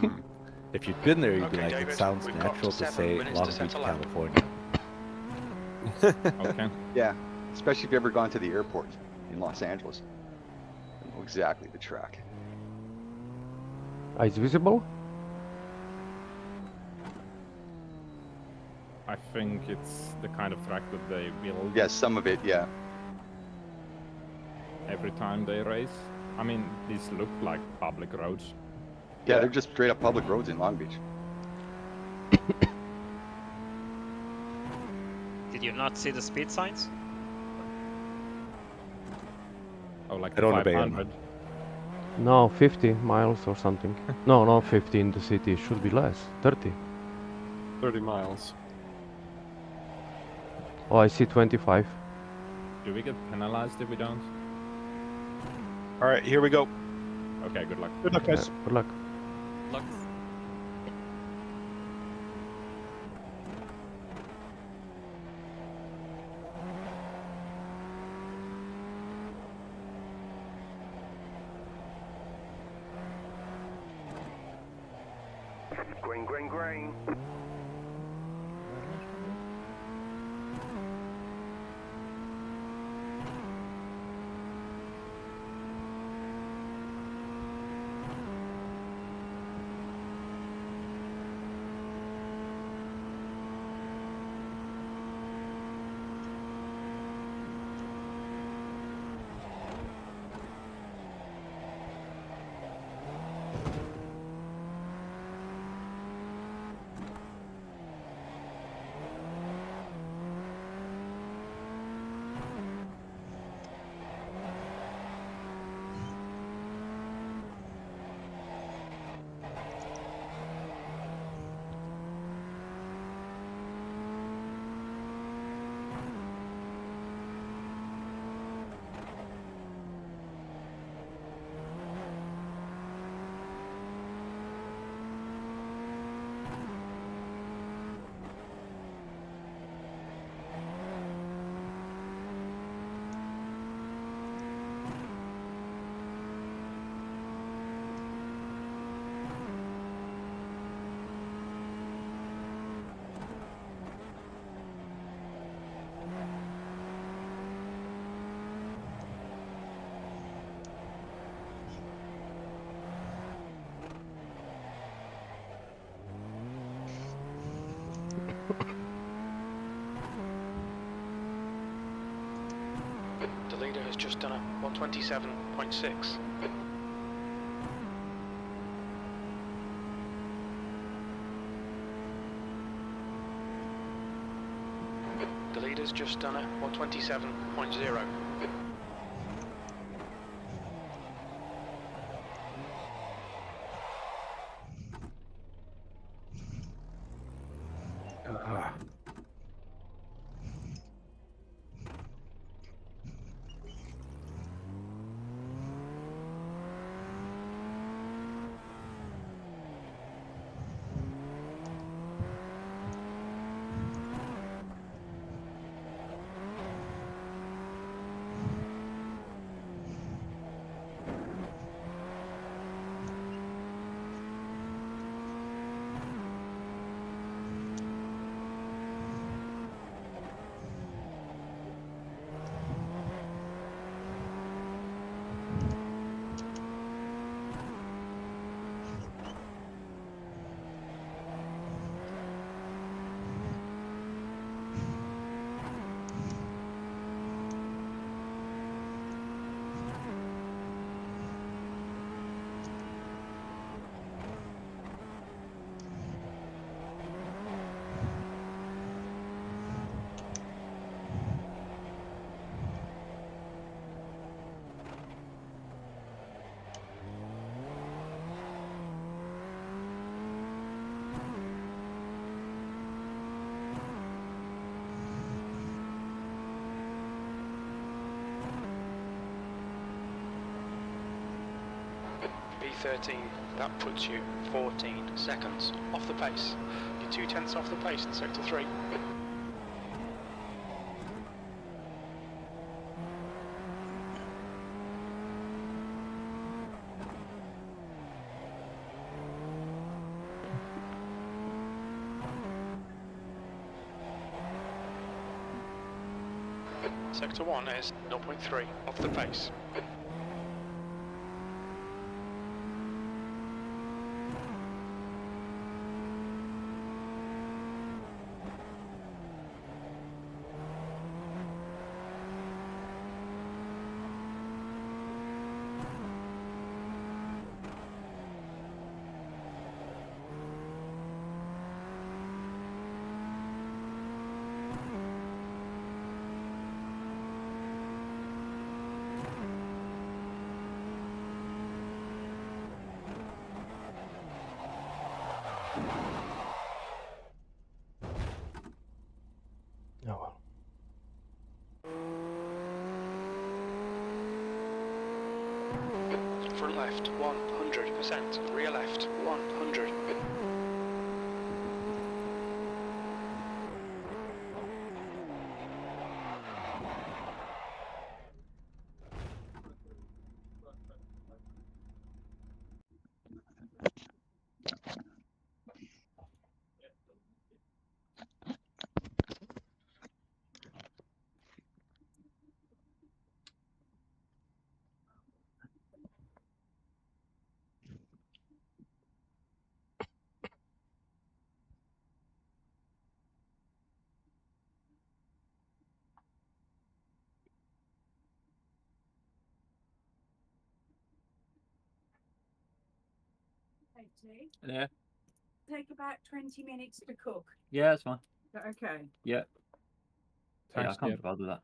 If you'd been there, you'd be Okay, like, David, it sounds we've got natural to 7 say minutes Long to Beach, settle out. California. Okay. yeah, especially if you've ever gone to the airport in Los Angeles. You know exactly the track. It's visible? I think it's the kind of track that they build Yeah, some of it, yeah. every time they race. I mean, these look like public roads. Yeah, they're just straight up public roads in Long Beach. Did you not see the speed signs? Oh, like I don't obey 'em. 500. No, 50 miles or something. No, not 50 in the city. It should be less. 30. 30 miles. Oh, I see 25. Do we get penalized if we don't? All right, here we go. Okay, good luck. Good luck, guys. Good luck. Luck. Green, green, green. The leader has just done a 127.6. The leader's just done a 127.0. P13, that puts you 14 seconds off the pace. You're 2/10 off the pace in sector 3. Sector 1 is 0.3 off the pace. Front left 100%, rear left 100. Yeah. Take about 20 minutes to cook. Yeah, that's fine. Is that okay? Yeah. Yeah, I Thanks, can't dear. be bothered with that.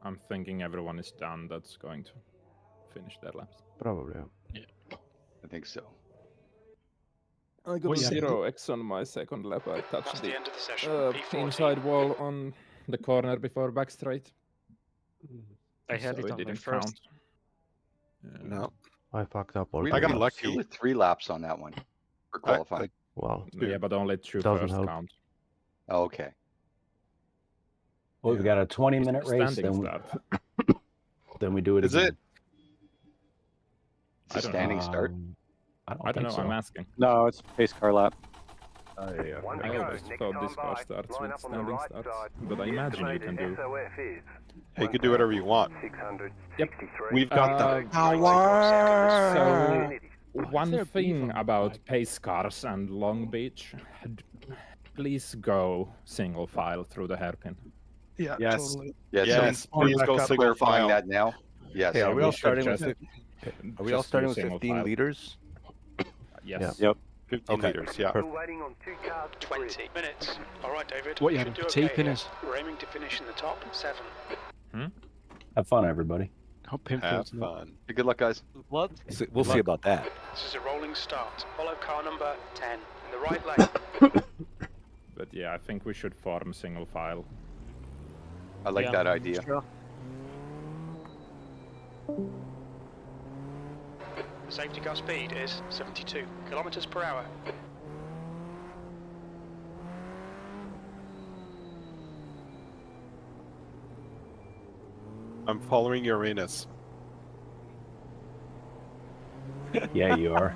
I'm thinking everyone is done that's going to finish their laps. Probably. Yeah. I think so. I got With a 0x on my second lap, I touched That's the end of the session. the P14. inside wall on the corner before back straight. I had So it on my didn't first. count. No. I fucked up all We I got laps. lucky. 2 or 3 laps on that one for qualifying. Well, Yeah, but only 2 doesn't first help. count. Oh, okay. Well, we've got a 20-minute race, Standing then start. then we do it Is again. it? It's a standing start. I I don't think know, so. I'm asking. No, it's pace car lap. Yeah. I always thought this car starts with standing starts, but I imagine you can do. You can do whatever you want. Yep. We've got the So, one there a beef thing on the about bike? pace cars and Long Beach, please go single file through the hairpin. Yeah, Yes. totally. Yeah, Yes, so please go single clarifying file. that now. Yes. Hey, are we we all should starting with? just- Are we all just starting do with single 15 file. liters? Yes. Yep. 15 Okay. liters, yeah. Perfect. Waiting on 2 cars to 20 minutes. All right, David. What we you should having, do tea okay pinners? here. We're aiming to finish in the top 7. Have fun, everybody. Hope Have Pinfield's not. fun. Good luck, guys. What? We'll see about that. This is a rolling start. Follow car number 10 in the right lane. But yeah, I think we should form single file. I like Yeah, that idea. Sure. The safety car speed is 72 kilometers per hour. I'm following Uranus. Yeah, you are.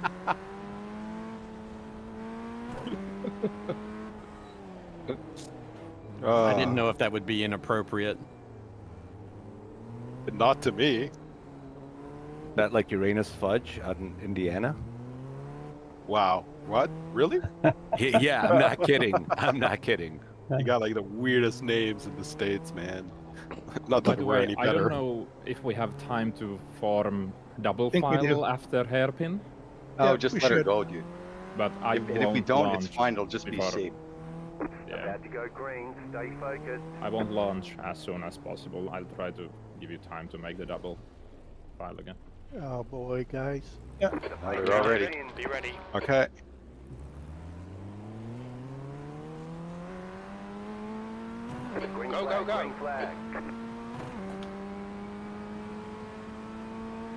I didn't know if that would be inappropriate. Not to me. That like Uranus fudge out in Indiana? Wow. What? Really? Yeah, I'm not kidding. I'm not kidding. You got like the weirdest names in the States, man. Not By that the we're way, any I better. don't know if we have time to form double Think we do. file after hairpin, Oh, Yeah, just we let her should. go, dude. but I And if we won't don't, launch it's fine. It'll just be before- safe. Yeah, About to go green, stay focused. I won't launch as soon as possible. I'll try to give you time to make the double file again. Oh boy, guys. We're all ready. Be ready. Okay. Green Go, flag, go, go. green flag.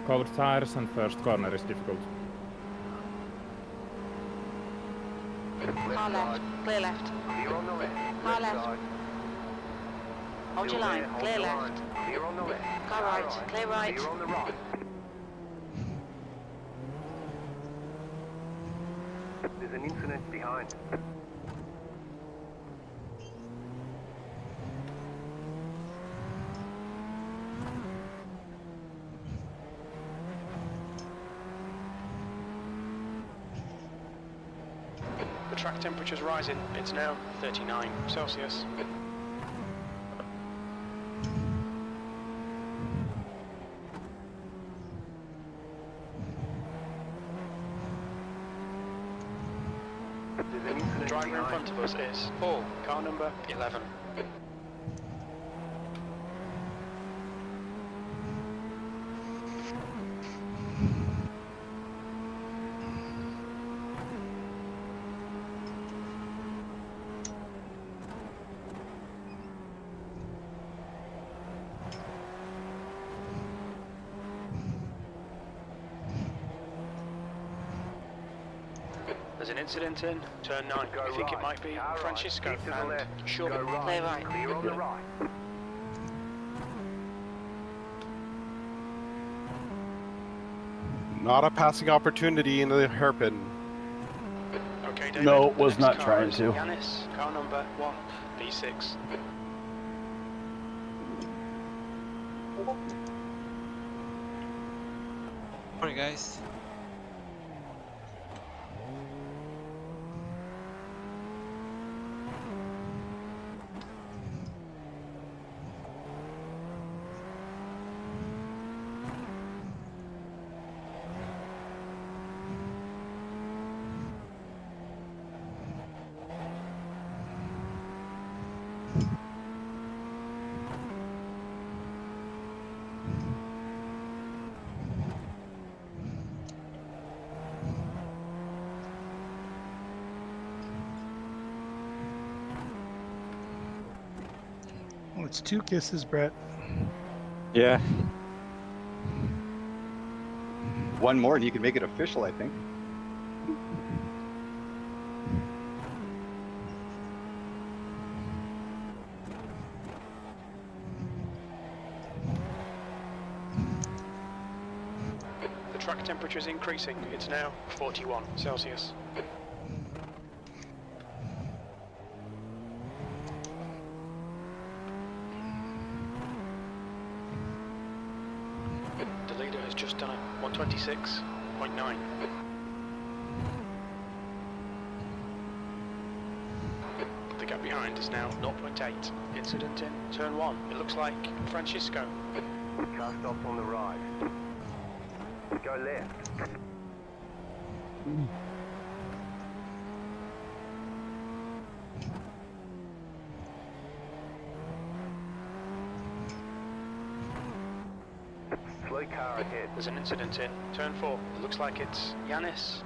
Covered tires and first corner is difficult. Car left, clear left. You're on the left. Car left. side. Hold your Still line, there, hold clear your left. line. You're on the left. Car right, clear right. You're on the right. There's an incident behind. The track temperature's rising. It's now 39 Celsius. There's an The incident driver in behind. front of us is Paul, car number 11. There's an incident in turn 9. Go We think it right. might be Car right. Francisco Keep to the and left. Sean. Go right. Clear right. Clear on the right. Not a passing opportunity in the hairpin. Okay, David. No, was the next not car trying is to. Yanis, car number 1, B6. Morning, guys. Well, it's 2 kisses, Brett. Yeah. One more and you can make it official, I think. The track temperature is increasing. It's now 41 Celsius. The leader has just done it. 126.9. The gap behind is now 0.8. Incident in turn 1. It looks like Francisco. Car stops on the right. Go left. Slow car ahead. There's an incident in turn 4. It looks like it's Yanis.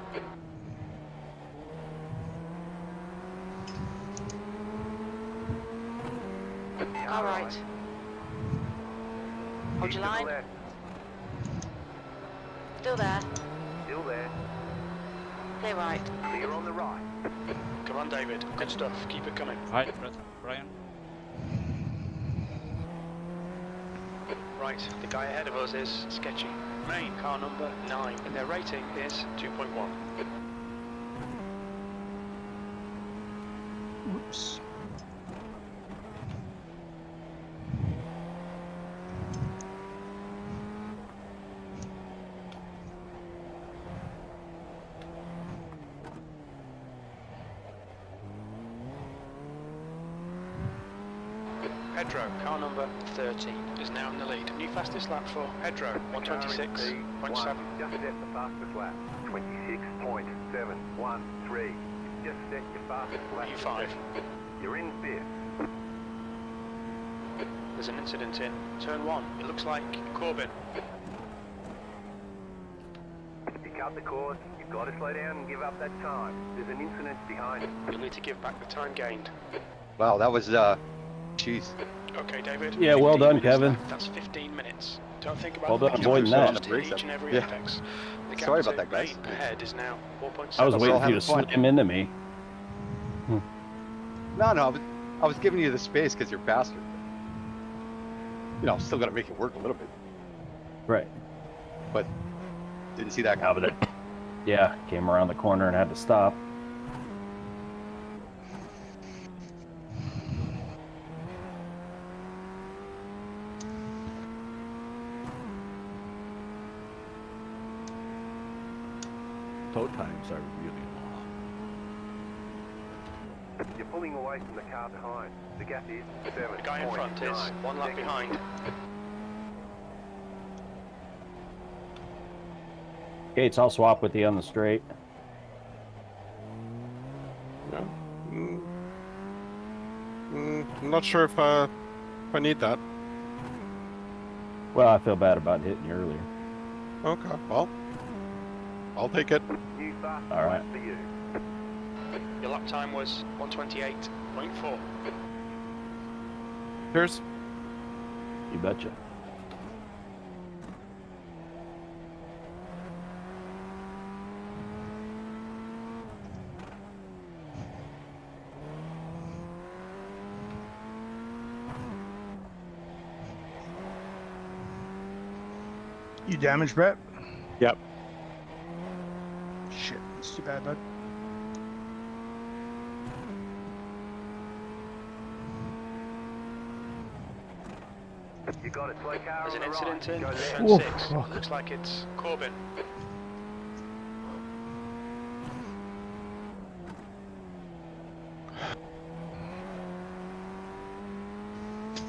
All right. Hold your line. Still there. Still there. Clear right. Clear on the right. Come on, David. Good stuff. Keep it coming. Hi, Brian. Right, the guy ahead of us is sketchy. Main car number 9, and their rating is 2.1. Oops. Pedro, car number 13, is now in the lead. New fastest lap for Pedro, 126.7. Just set the fastest lap. 26.713. Just set your fastest lap. P5. You're in 5th. There's an incident in turn 1. It looks like Corbin. You cut the course, you've got to slow down and give up that time. There's an incident behind it. You'll need to give back the time gained. Wow, that was, jeez. Okay, David. Yeah, well 15 done, minutes Kevin. left. That's 15 minutes. Don't think about Well done making avoiding yourself that. to each and every Yeah. apex. The gap Sorry to about that, guys. main ahead is now 4.7. I was waiting all for you to having fun. slam into me. No, I was giving you the space because you're faster. You know, still got to make it work a little bit. Right. But didn't see that How coming. about it? Yeah, came around the corner and had to stop. Tow times are really long. You're pulling away from the car behind. The gap is 7. The guy in front is 1 lap behind. Gates, I'll swap with you on the straight. Yeah. I'm not sure if I need that. Well, I feel bad about hitting you earlier. Okay, well, I'll take it. New fastest All right. lap for you. Your lap time was 128.4. Cheers. You betcha. You damaged, Brett? Yep. bad, bud. You got it, slow car. There's on an the incident right. in Go left. turn Whoa, 6. fuck. Looks like it's Corbin.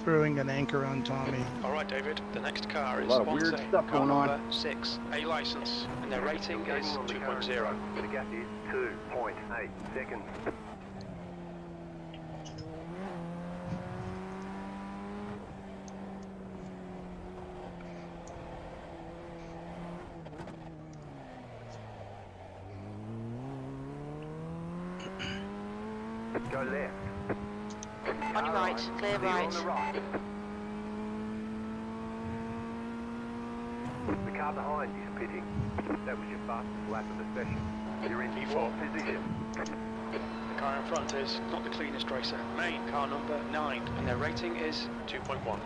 Throwing an anchor on Tommy. Alright, David, the next car is A lot of weird Bonse, stuff car going on. number 6, A license, and their rating You're is gaining on the car in 2.0. front. The gap is 2.8 seconds. Go left. On your right, clear right. On the right. The car behind you is pitting. That was your fastest lap of the session. You're in P4 position. The car in front is not the cleanest racer. Main, car number 9, and their rating is 2.1.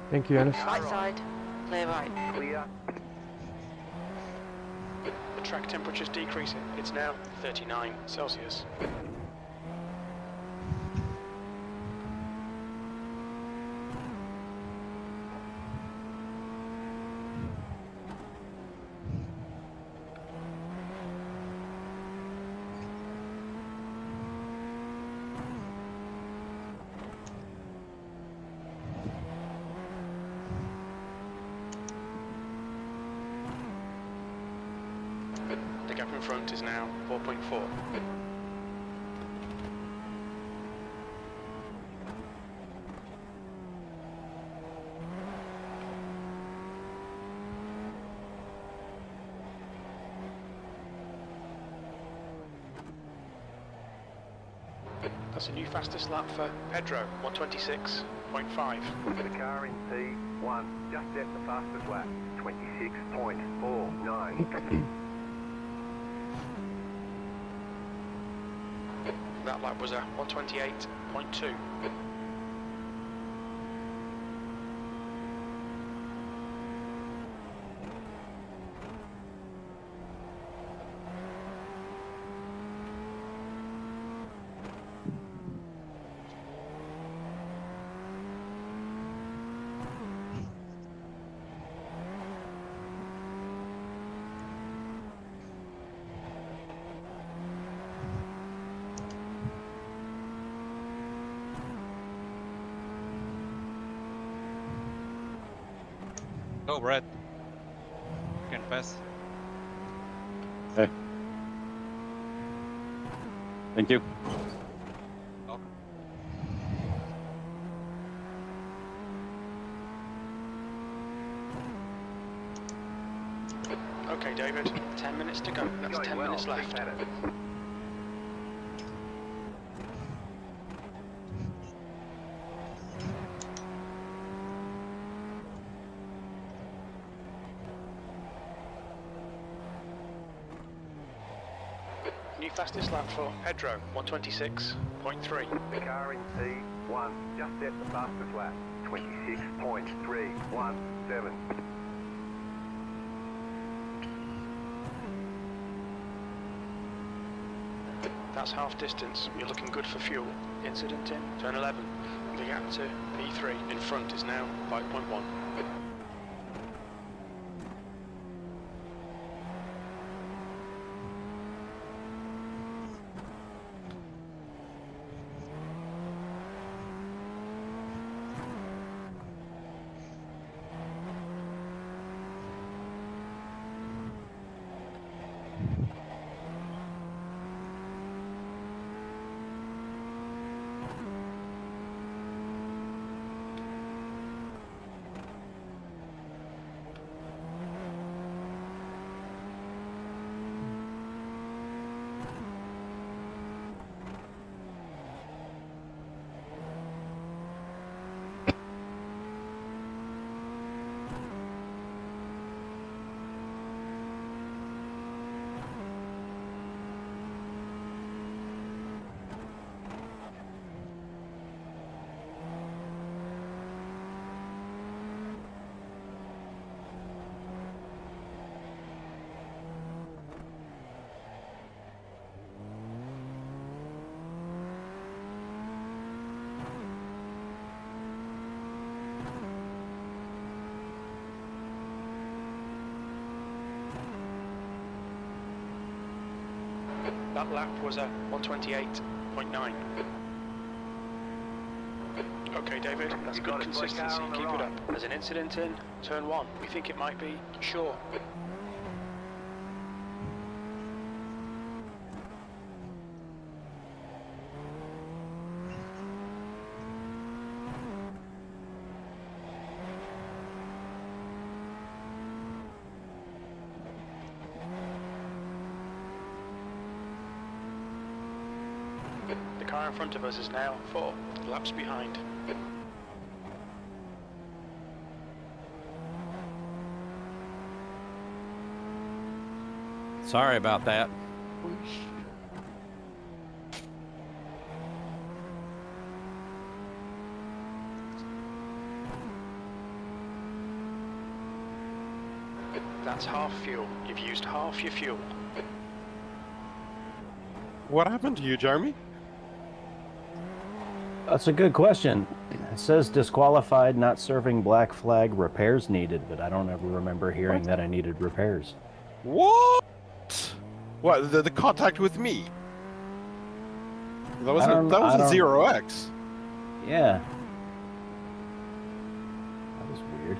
Thank you, Ennis. Right side, clear right. Clear. The track temperature's decreasing. It's now 39 Celsius. The gap in front is now 4.4. That's a new fastest lap for Pedro, 126.5. The car in P1 just set the fastest lap. 26.49. That lap was a 128.2. Go, Brad. You can pass. Okay. Thank you. Okay, David, 10 minutes to go. That's 10 minutes left. New fastest lap for Pedro, 126.3. The car in P1 just set the fastest lap. 26.317. That's half distance. You're looking good for fuel. Incident in turn 11. The gap to P3 in front is now 5.1. That lap was a 128.9. Okay, David, that's good consistency. Keep it up. There's an incident in turn 1. We think it might be Shaw. The car in front of us is now 4 laps behind. Sorry about that. That's half fuel. You've used half your fuel. What happened to you, Jeremy? That's a good question. It says disqualified, not serving black flag, repairs needed, but I don't ever remember hearing that I needed repairs. What? What, the contact with me? That was a 0x. Yeah. That was weird.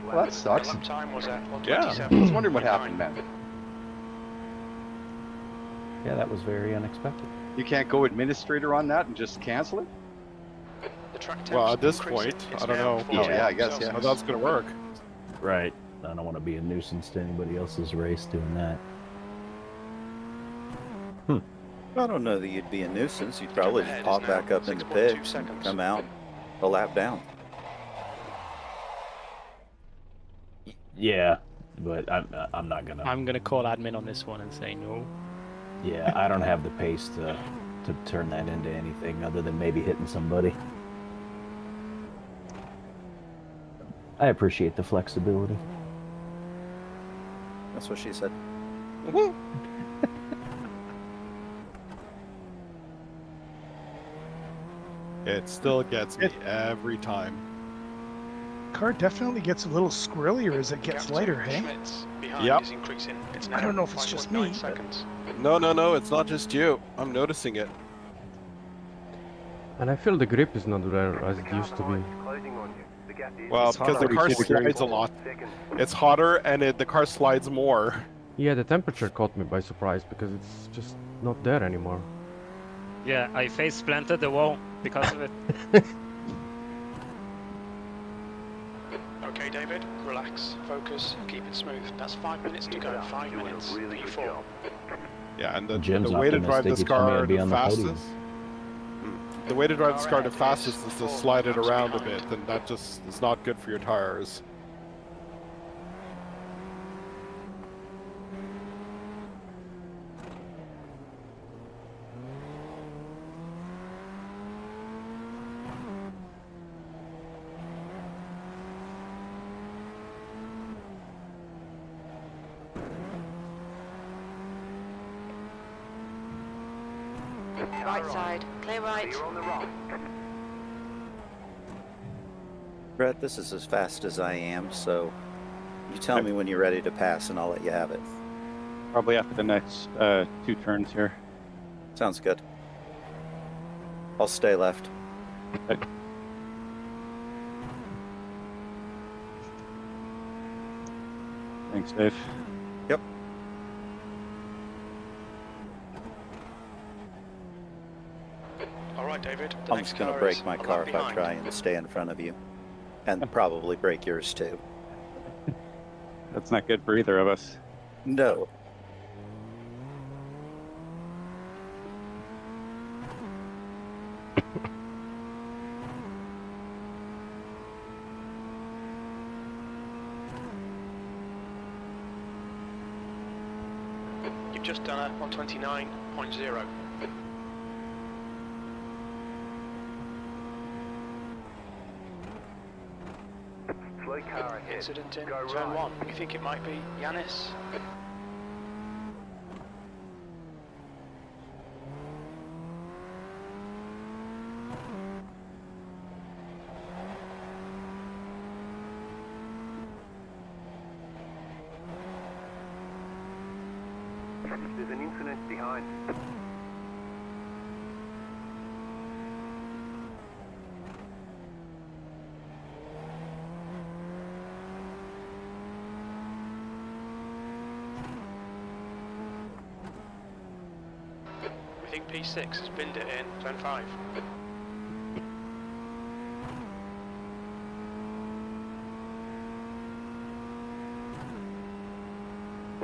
Well, that sucks. Lap time was at Yeah, I was wondering what happened, man. Yeah, that was very unexpected. You can't go administrator on that and just cancel it? The track Well, at this point, I don't know. Oh, yeah, I guess, yeah. How that's going to work. Right. I don't want to be a nuisance to anybody else's race doing that. I don't know that you'd be a nuisance. You'd probably just pop back up in the pits and come out a lap down. Yeah, but I'm not gonna. I'm gonna call admin on this one and say no. Yeah, I don't have the pace to turn that into anything other than maybe hitting somebody. I appreciate the flexibility. That's what she said. It still gets me every time. Car definitely gets a little squirrelier as it gets lighter, hey? Yep. I don't know if it's just me. No, it's not just you. I'm noticing it. And I feel the grip is not there as it used to be. Well, because the car slides a lot. It's hotter and the car slides more. Yeah, the temperature caught me by surprise because it's just not there anymore. Yeah, I face planted the wall because of it. Okay, David, relax, focus, keep it smooth. That's 5 minutes to go. 5 minutes. P4. Yeah, and the Jim's way to drive this car be the on the fastest. podium. The way to drive this car the fastest is to slide it around a bit, and that just is not good for your tires. Right side, clear right. Brett, this is as fast as I am, so you tell me when you're ready to pass and I'll let you have it. Probably after the next 2 turns here. Sounds good. I'll stay left. Okay. Thanks, Dave. Yep. All right, David. I'm just going to break my car if I try and stay in front of you. And probably break yours too. That's not good for either of us. No. You've just done a 129.0. Incident in turn 1. You think it might be Yanis? There's an incident behind. We think P6 has binned it in turn 5.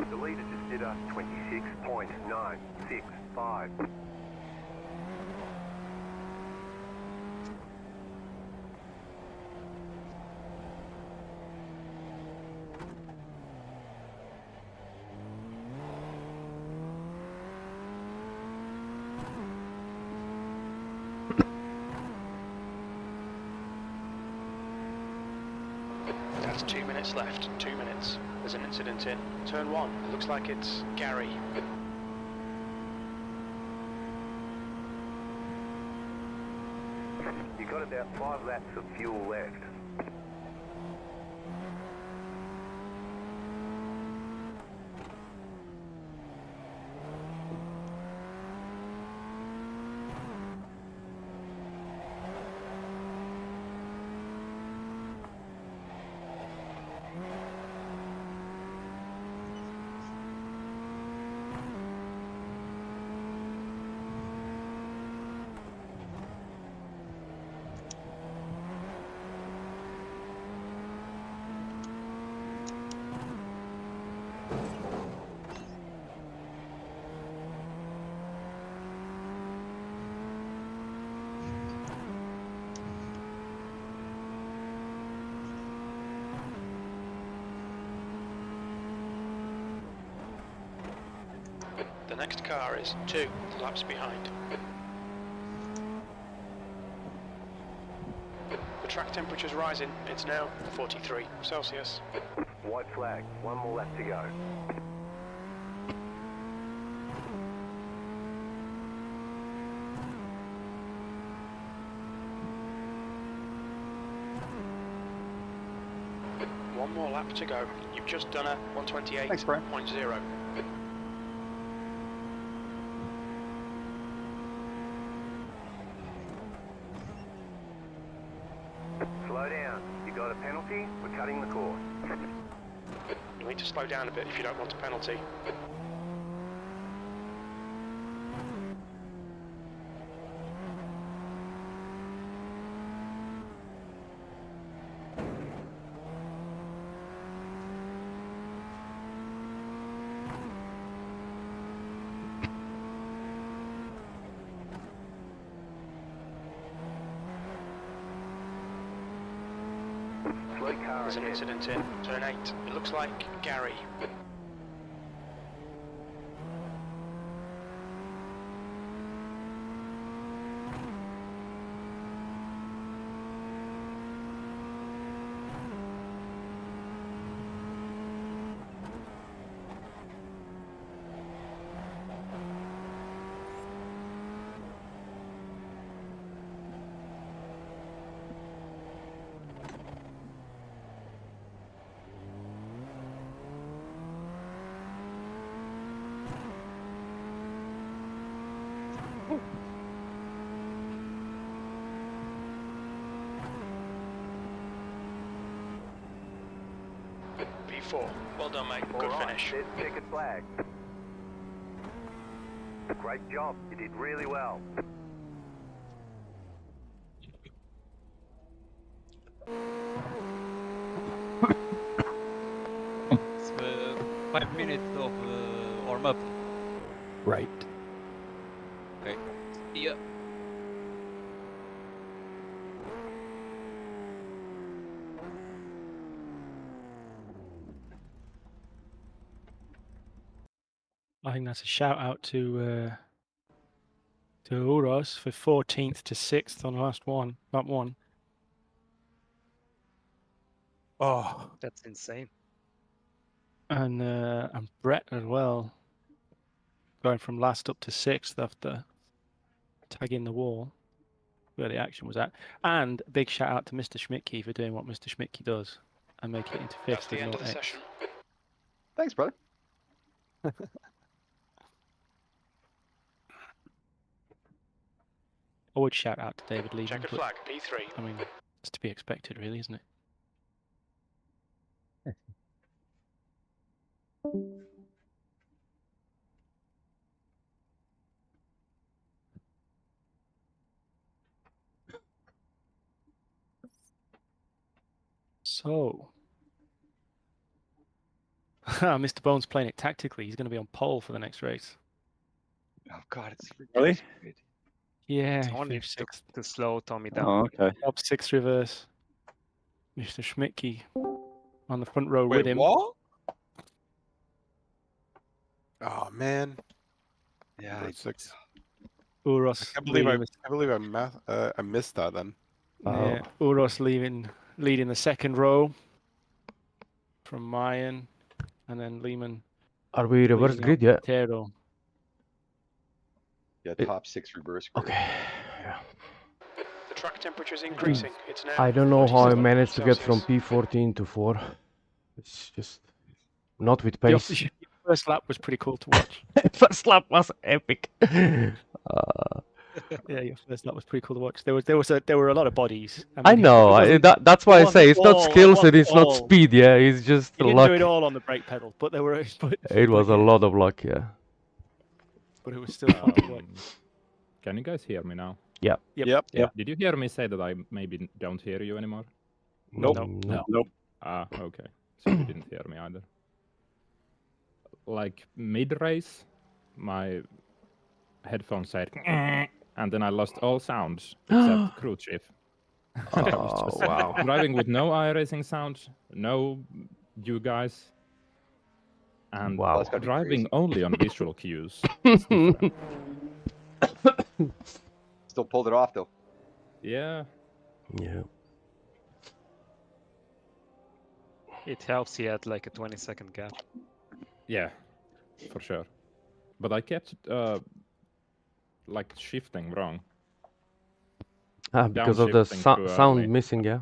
The leader just did a 26.965. That's 2 minutes left, 2 minutes. There's an incident in turn 1. It looks like it's Gary. You got about 5 laps of fuel left. The next car is 2 laps behind. The track temperature's rising. It's now 43 Celsius. White flag, 1 more lap to go. One more lap to go. You've just done a 128.0. Thanks, Brian. Slow down. You got a penalty? We're cutting the course. You need to slow down a bit if you don't want a penalty. There's an incident in turn 8. It looks like Gary. P4. Well done, mate. Good finish. There's checkered flag. Great job. You did really well. It's 5 minutes of warm up. Right. Okay. Yeah. I think that's a shout out to Uros for 14th to 6th on the last one, lap 1. Oh, that's insane. And Brett as well, going from last up to 6th after tagging the wall where the action was at. And a big shout out to Mr. Schmidtke for doing what Mr. Schmidtke does and making it into 5th That's the with end no of the X. session. Thanks, brother. I would shout out to David leaving. Checkered but, flag, P3. I mean, it's to be expected, really, isn't it? So, Mr. Bones playing it tactically. He's going to be on pole for the next race. Oh God, it's Really? Yeah, It's he only finished sixth. to slow Tommy down. Oh, okay. Top 6 reverse. Mr. Schmidtke on the front row Wait, with him. what? Oh man. Yeah. Number 6. Uros. I can't believe I missed that then. Yeah, Uros leading the second row from Mayan, and then Lehman. Are we reverse leading grid up yet? Tero. Yeah, top 6 reverse grid. Okay. Yeah. The track temperature is increasing. It's now. I don't know how I 47 managed to get from Celsius. P14 to 4. It's just not with Your pace. first lap was pretty cool to watch. First lap was epic. Yeah, your first lap was pretty cool to watch. There were a lot of bodies. I know. That's why I say it's not skills and it's not all. speed. Yeah, it's just You didn't luck. do it all on the brake pedal, but there were. It was a lot of luck. Yeah. But it was still fun to watch. Can you guys hear me now? Yeah. Yep. Did you hear me say that I maybe don't hear you anymore? Nope. Nope. Ah, okay. So you didn't hear me either. Like mid-race, my headphones said, and then I lost all sounds except crew chief. And I was just wow. driving with no iRacing sound, no you guys, and Wow. That's gotta be driving crazy. only on visual cues. It's different. Still pulled it off though. Yeah. Yeah. It helps he had like a 20-second gap. Yeah, for sure. But I kept like shifting wrong. Because of the Downshifting to, sound wait. missing. Yeah.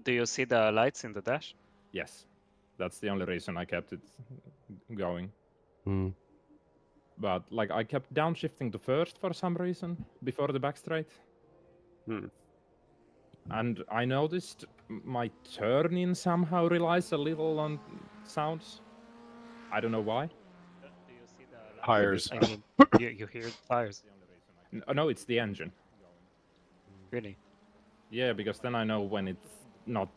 Do you see the lights in the dash? Yes, that's the only reason I kept it going. Hmm. But like I kept downshifting to first for some reason before the back straight. And I noticed my turn-in somehow relies a little on sounds. I don't know why. Do you see the lights? Tires. I mean, you hear the tires. No, it's the engine. Really? Yeah, because then I know when it's not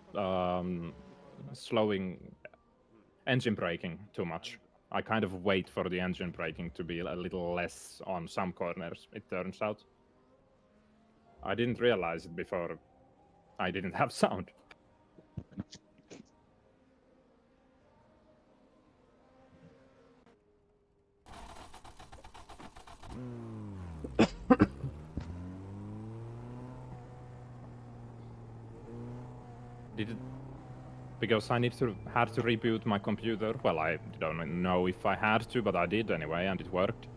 slowing engine braking too much. I kind of wait for the engine braking to be a little less on some corners, it turns out. I didn't realize it before I didn't have sound. Did it... Because I had to reboot my computer. Well, I don't know if I had to, but I did anyway, and it worked.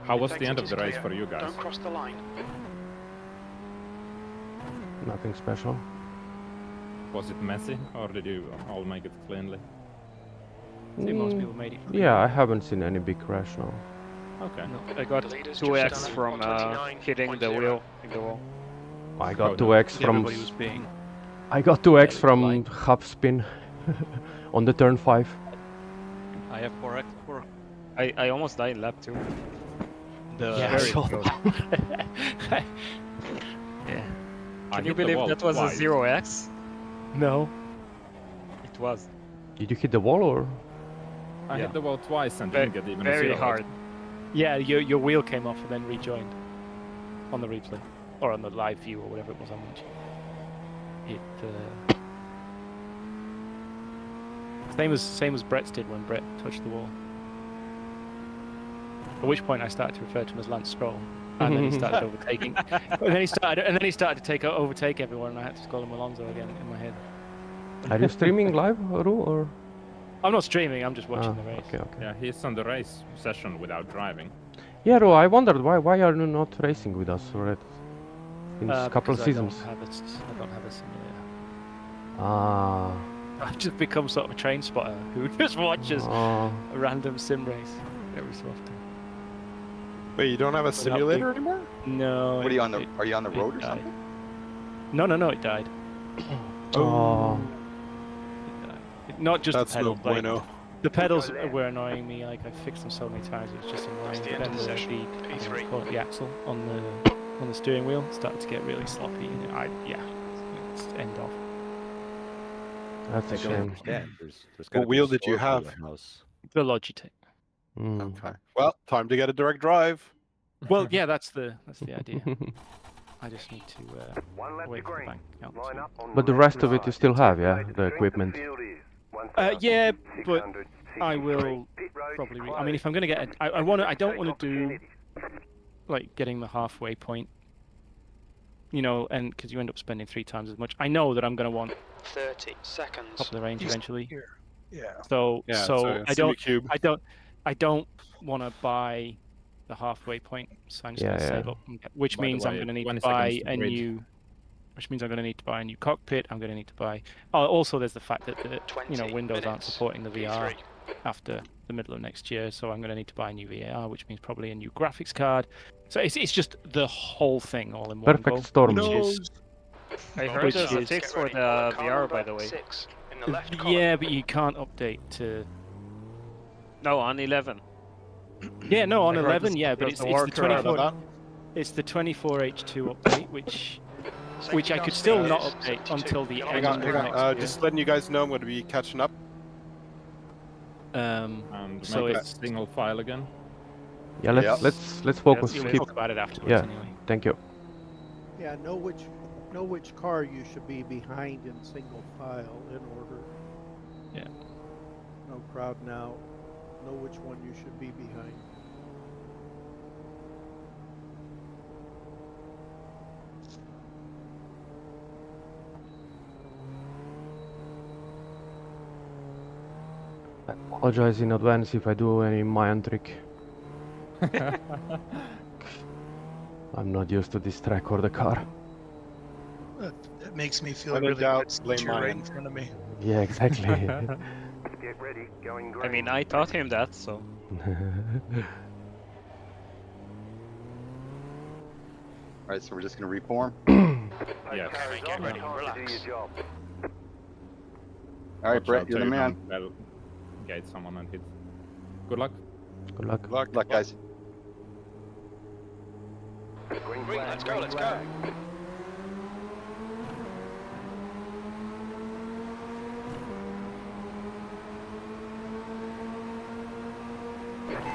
How was the end of the race for you guys? Don't cross the line. Nothing special. Was it messy, or did you all make it cleanly? I think most people made it. Yeah, I haven't seen any big crash now. Okay. No. I got 2x from hitting the wheel in the wall. I got 2x from. Everybody was being. I got 2x from half spin on the turn 5. I have 4x. I almost died in lap 2. Yeah, I saw that. Yeah. Can you believe that was twice. a 0x? No. It was. Did you hit the wall or? I hit the wall twice and Very, didn't get even very a 0. hard. Yeah, your wheel came off and then rejoined on the replay or on the live view or whatever it was on which it. Same as Brett's did when Brett touched the wall. At which point I started to refer to him as Lance Stroll, and then he started overtaking. And then he started to overtake everyone, and I had to call him Alonso again in my head. Are you streaming live, Ru, or? I'm not streaming. I'm just watching the race. Okay. Yeah, he's on the race session without driving. Yeah, Ru, I wondered why are you not racing with us already? In a couple of Because seasons. I don't have a simulator. Ah. I've just become sort of a train spotter who just watches Ah. a random sim race every so often. Wait, you don't have a simulator anymore? No. What are you on the? Are you on the road or died. something? No, it died. Oh. Not just That's the pedal. no bueno. The pedals were annoying me. Like I fixed them so many times, it was just annoying. That's the But end then of the session. I don't know what P3. to call it, the axle on the steering wheel started to get really sloppy, and it's end off. That's a I don't shame. understand. There's gotta What be a wheel did you store for have? your house. The Logitech. Okay. Well, time to get a direct drive. Well, yeah, that's the idea. I just need to wait for the bank account. But the rest of it you still have, yeah? The equipment. Yeah, but I will probably. I mean, if I'm going to get, I don't want to do like getting the halfway point. You know, and because you end up spending 3 times as much. I know that I'm going to want 30 seconds. top of the range eventually. Yeah. So Cube. I don't want to buy the halfway point. So I'm just going to save up, which means I'm going to need to buy a new. Which means I'm going to need to buy a new cockpit. I'm going to need to buy. Oh, also there's the fact that Windows aren't supporting the VR after the middle of next year, so I'm going to need to buy a new VAR, which means probably a new graphics card. So it's just the whole thing all in one go. Perfect storm. I heard there's a fix for the VR, by the way. Yeah, but you can't update to. No, on 11. Yeah, no, on 11, yeah, but it's the 24. It's the 24H2 update, which I could still not update until the end of next year. Just letting you guys know I'm going to be catching up. So it's single file again. Yeah, let's focus. We'll Keep. talk about it afterwards anyway. Thank you. Yeah, know which car you should be behind in single file in order. Yeah. No crowding out. Know which one you should be behind. I apologize in advance if I do any Mayan trick. I'm not used to this track or the car. It makes me feel When in really doubt, good since blame you're right Mayan. in front of me. Yeah, exactly. Get ready, going green. I mean, I taught him that, so. Alright, so we're just gonna reform. Yeah. Get ready, relax. Alright, Brett, you're the man. Gate someone and hit. Good luck. Good luck. Good luck, guys. Green, let's go, let's go.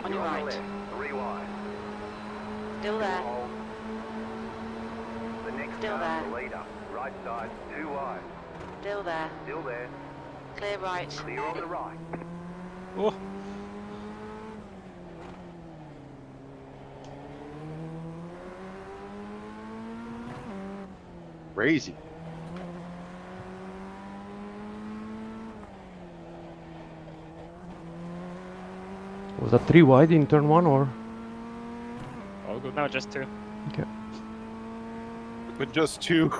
On your right. Rewind. Still there. The next Still car, there. the leader. Right side, 2 wide. Still there. Still there. Clear right. Clear on the right. Oh. Crazy. Was that 3 wide in turn 1 or? All good. No, just 2. Okay. With just 2.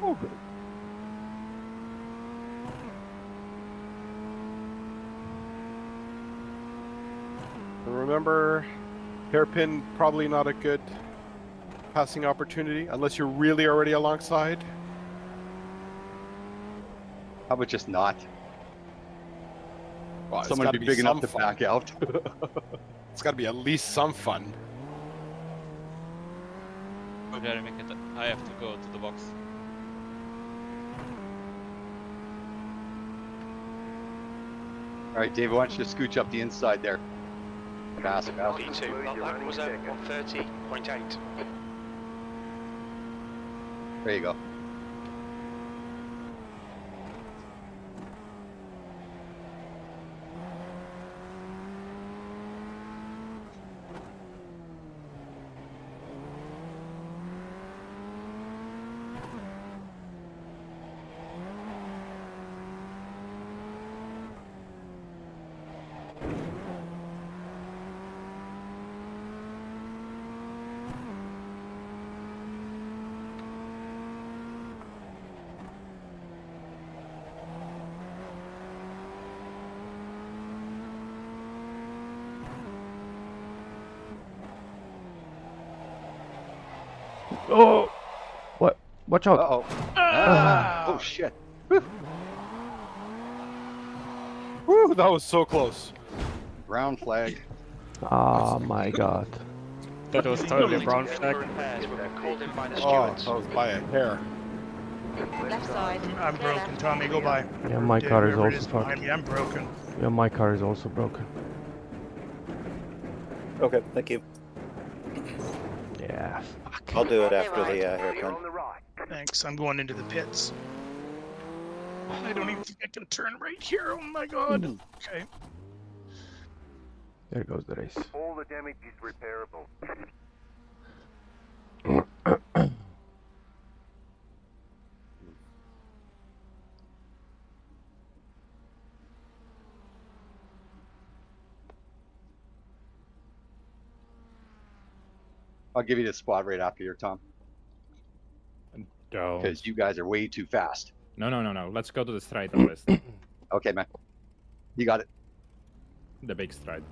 Oh, good. Remember, hairpin probably not a good passing opportunity unless you're really already alongside. How about just not? Well, Someone gotta be big enough some to fun. back out. It's got to be at least some fun. Okay, make it. I have to go to the box. Alright, Dave, why don't you just scooch up the inside there? Fast. P2, that lap was at 130.8. There you go. Oh! What? Watch out! Uh-oh. Oh, shit. Woo, that was so close. Brown flag. Oh my god. That was totally a brown flag. Oh, that was by a hair. Left side. I'm Clear broken. left. Tommy, go by. Yeah, my Dave, car is whoever it also behind fucked. me, I'm broken. Yeah, my car is also broken. Okay, thank you. Yeah, fuck. I'll do it Okay, after the right. hairpin. Thanks. I'm going into the pits. I don't even think I can turn right here. Oh my god. Okay. There goes the race. All the damage is repairable. I'll give you the squad right after your Tom. Don't. Because you guys are way too fast. No. Let's go to the straight list. Okay, man. You got it. The big stride.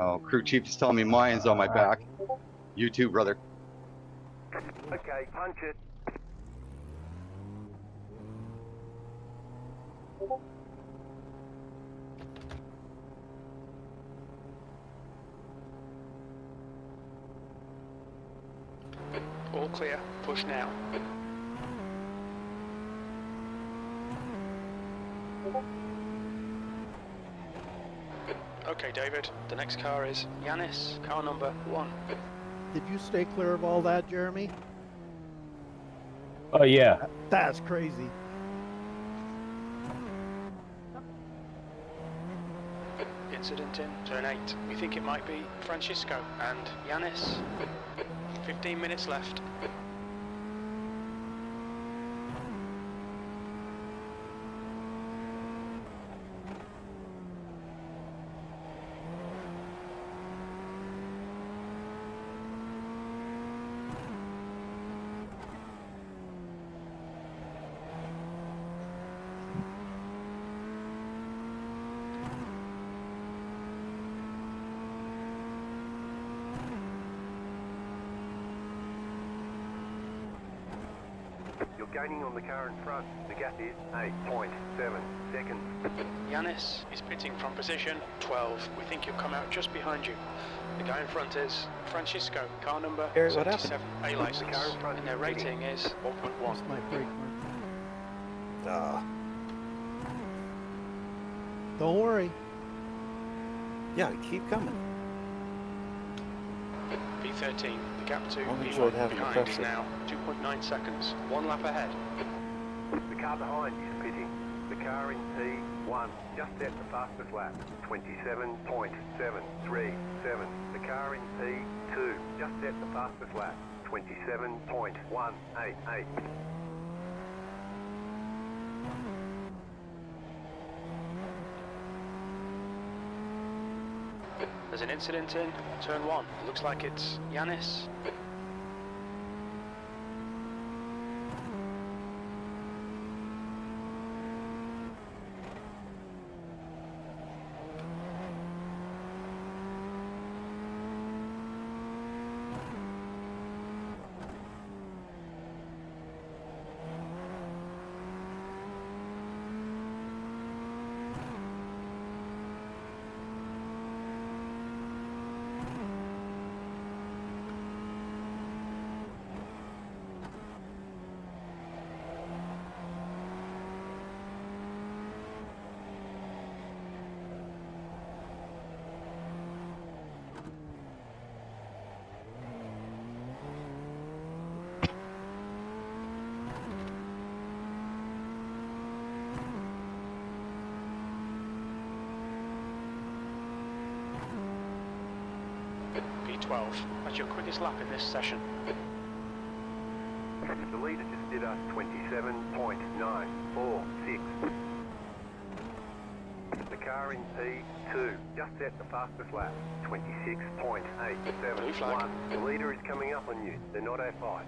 Oh, crew chief is telling me mine's on my back. You too, brother. Okay, punch it. All clear. Push now. Okay, David. The next car is Yanis, car number 1. Did you stay clear of all that, Jeremy? Oh, yeah. That's crazy. Incident in turn 8. We think it might be Francisco and Yanis. 15 minutes left. You're gaining on the car in front. The gap is 8.7 seconds. Yanis is pitting from position 12. We think he'll come out just behind you. The guy in front is Francisco, car number Gary, what happened? 77, A license, and their rating is 1.1. That's my brake mark. Don't worry. Yeah, keep coming. P13, the gap to I've enjoyed P1 having the behind is pressure. now 2.9 seconds. 1 lap ahead. The car behind is pitting. The car in P1 just set the fastest lap. 27.737. The car in P2 just set the fastest lap. 27.188. There's an incident in turn 1. Looks like it's Yanis. 12. That's your quickest lap in this session. The leader just did a 27.946. The car in P2 just set the fastest lap, 26.871. The leader is coming up on you. They're not our fight.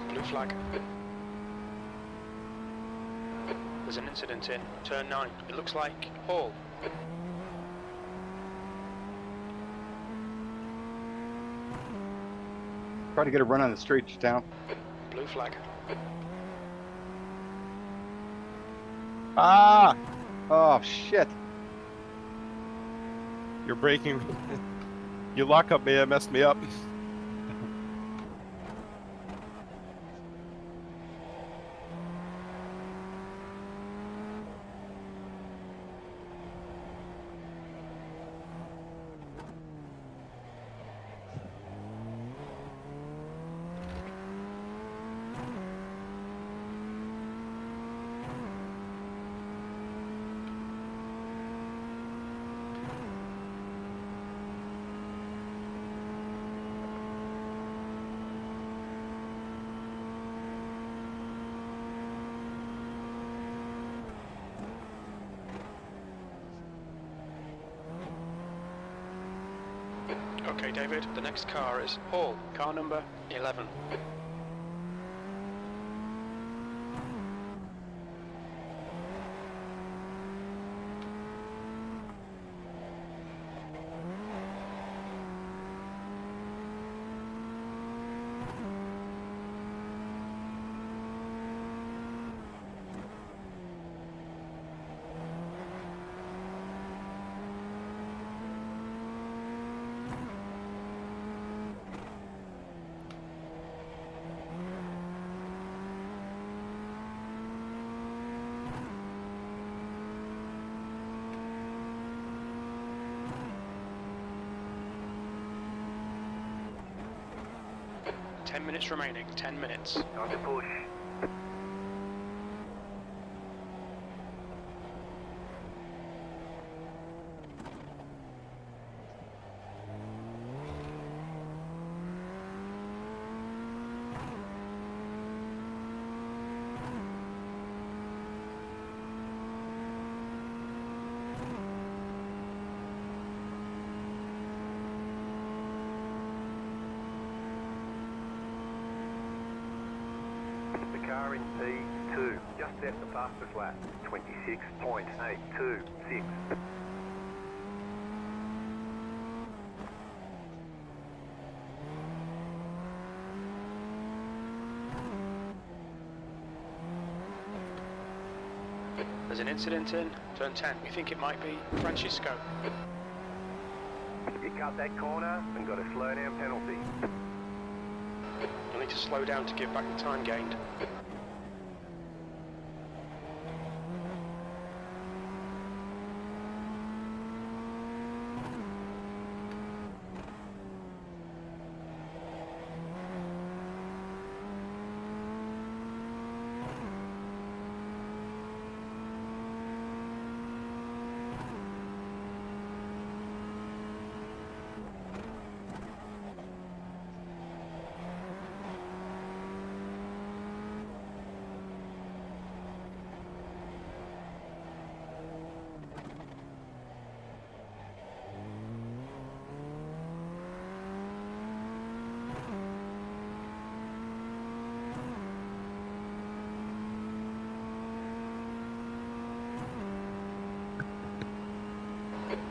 Blue flag. There's an incident in turn 9. It looks like Hall. Try to get a run on the straight just down. Blue flag. Ah! Oh shit! You're braking. You lock up me, messed me up. Okay, David, the next car is Hall, car number 11. Ten minutes remaining, 10 minutes. Time to push. The car in P2 just set the fastest lap, 26.826. There's an incident in turn 10. We think it might be Francisco. You cut that corner and got a slow down penalty. You'll need to slow down to give back the time gained.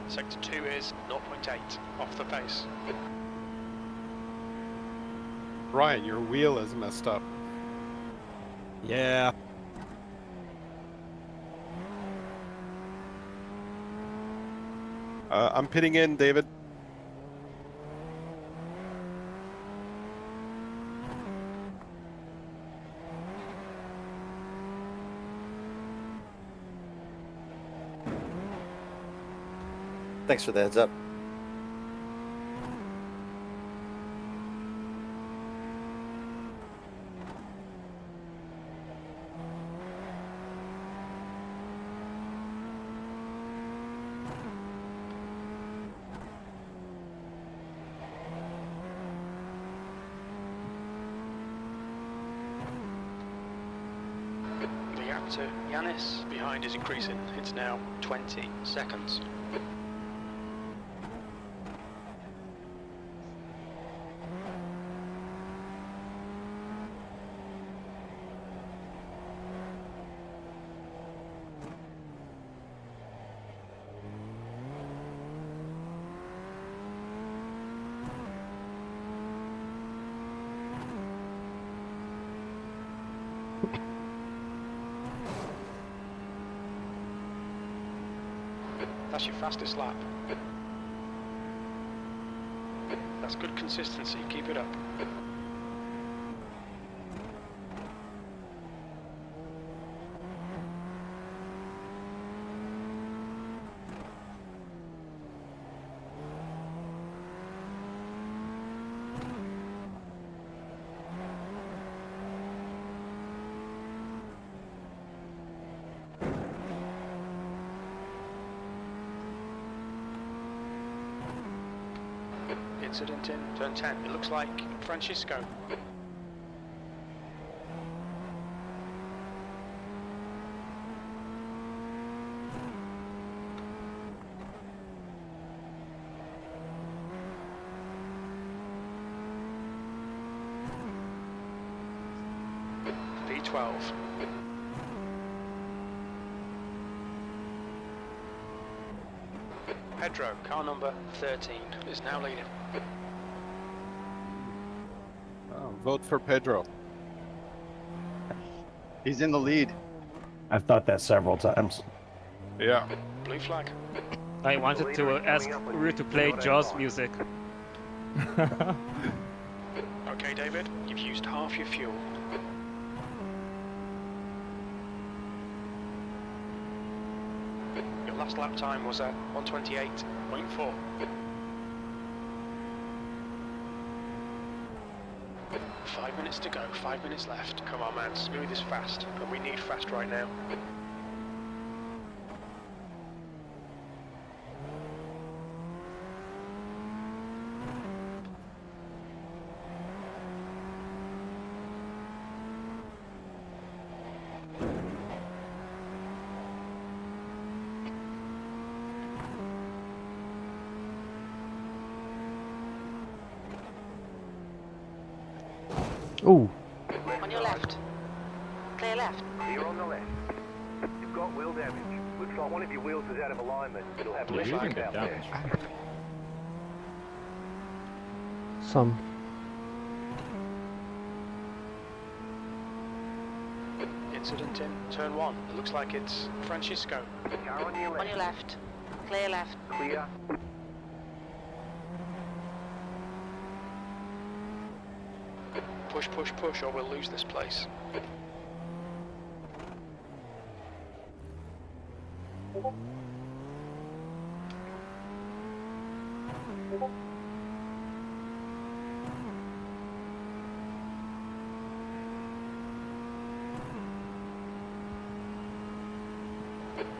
Sector 2 is 0.8 off the pace. Ryan, your wheel is messed up. Yeah. I'm pitting in, David. Thanks for the heads up. gap to Yanis behind is increasing. It's now 20 seconds. That's your fastest lap. That's good consistency, keep it up. Incident in turn 10. It looks like Francisco. V12. Pedro, car number 13, is now leading. Vote for Pedro. He's in the lead. I've thought that several times. Yeah. Blue flag. I wanted to ask Rue to play Jaws music. Okay, David, you've used half your fuel. Your last lap time was at 128.4. 5 minutes to go, 5 minutes left. Come on, man, smooth is fast, and we need fast right now. Ooh. On your left. Clear left. Clear on the left. You've got wheel damage. Looks like one of your wheels is out of alignment. You'll have less flag out there. Some. Incident in turn 1. It looks like it's Francisco. Car on your left. On your left. Clear left. Clear. Push, push, push, or we'll lose this place.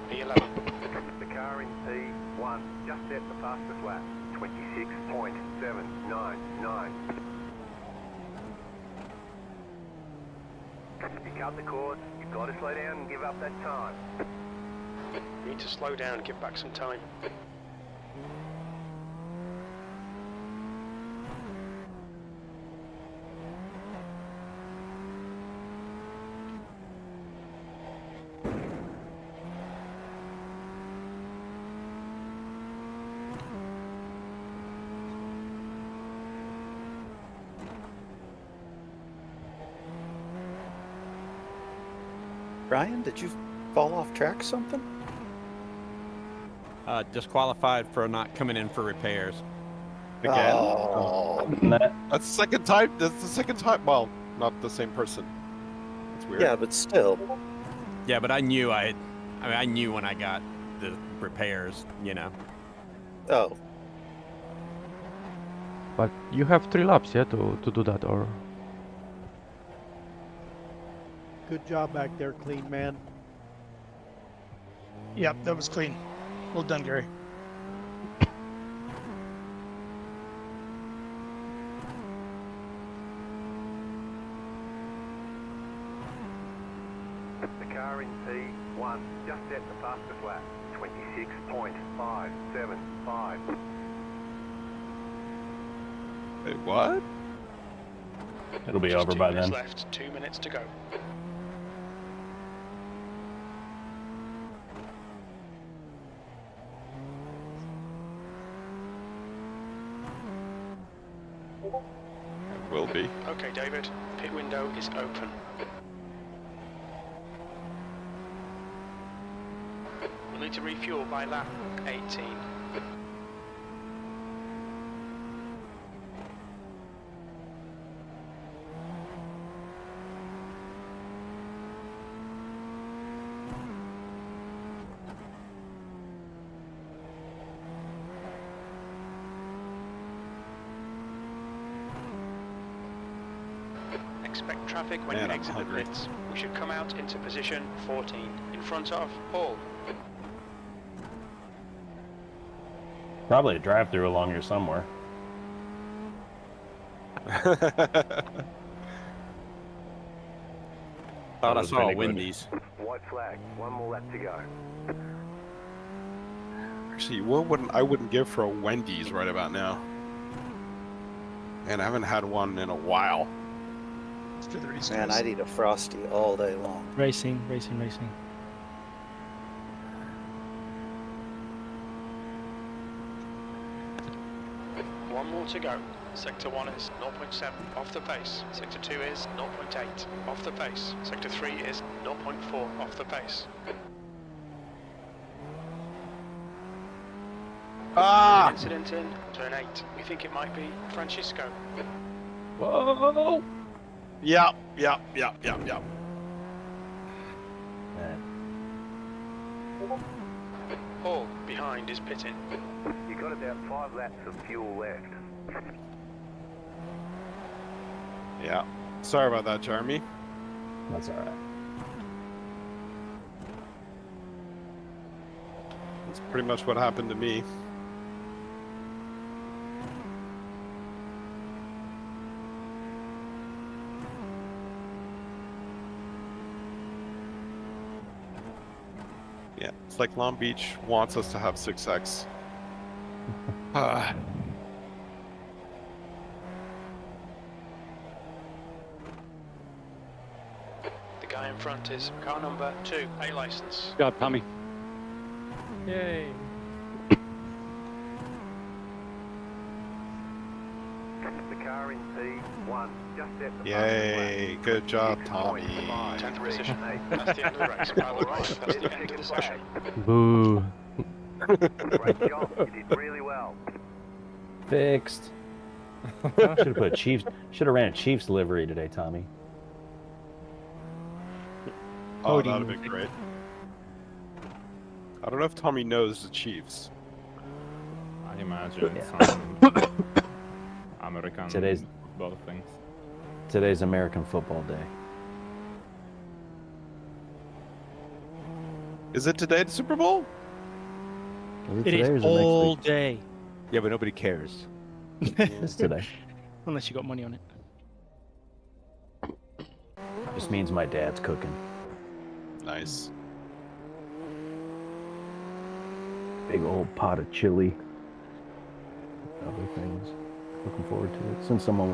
P11. The car in P1 just set the fastest lap. 26.799. You cut the cord, you've got to slow down and give up that time. You need to slow down and give back some time. Ryan, did you fall off track something? Disqualified for not coming in for repairs. Again? Oh. That's the second time. That's the second time. Well, not the same person. That's weird. Yeah, but still. Yeah, but I knew I knew when I got the repairs, you know. Oh. But you have 3 laps, yeah, to do that, or? Good job back there, clean man. Yep, that was clean. Well done, Gary. The car in P1 just set the fastest lap. 26.575. Wait, what? It'll be Just over 2 by minutes then. left, 2 minutes to go. It will be. Okay, David, pit window is open. We'll need to refuel by lap 18. Expect traffic when Man, you I'm exit the hungry. pits. We should come out into position 14, in front of Hall. Probably a drive-through along here somewhere. Thought I was saw really a good. Wendy's. White flag. One more lap to go. Actually, I wouldn't give for a Wendy's right about now. And I haven't had one in a while. Let's do the race. Man, I'd eat a Frosty all day long. Racing, racing, racing. One more to go. Sector 1 is 0.7 off the pace. Sector 2 is 0.8 off the pace. Sector 3 is 0.4 off the pace. Ah! Incident in turn 8. We think it might be Francisco. Whoa! Yeah. Hall behind is pitting. You got about 5 laps of fuel left. Yeah. Sorry about that, Jeremy. That's all right. That's pretty much what happened to me. Yeah, it's like Long Beach wants us to have 6X. The guy in front is car number 2, A license. Good job, Tommy. Yay. The car in P1 just set the Yay, good job, Tommy. 10th position. That's the end of the race. Pilot right, that's the end of the session. Boo. Great job. You did really well. Fixed. Should have put Chiefs. Should have ran a Chiefs livery today, Tommy. Oh, that would have been great. I don't know if Tommy knows the Chiefs. I imagine Yeah. some American football things. Today's American Football Day. Is it today the Super Bowl? It is all day. Yeah, but nobody cares. It's today. Unless you got money on it. Just means my dad's cooking. Nice. Big old pot of chili. Other things. Looking forward to it. Since someone was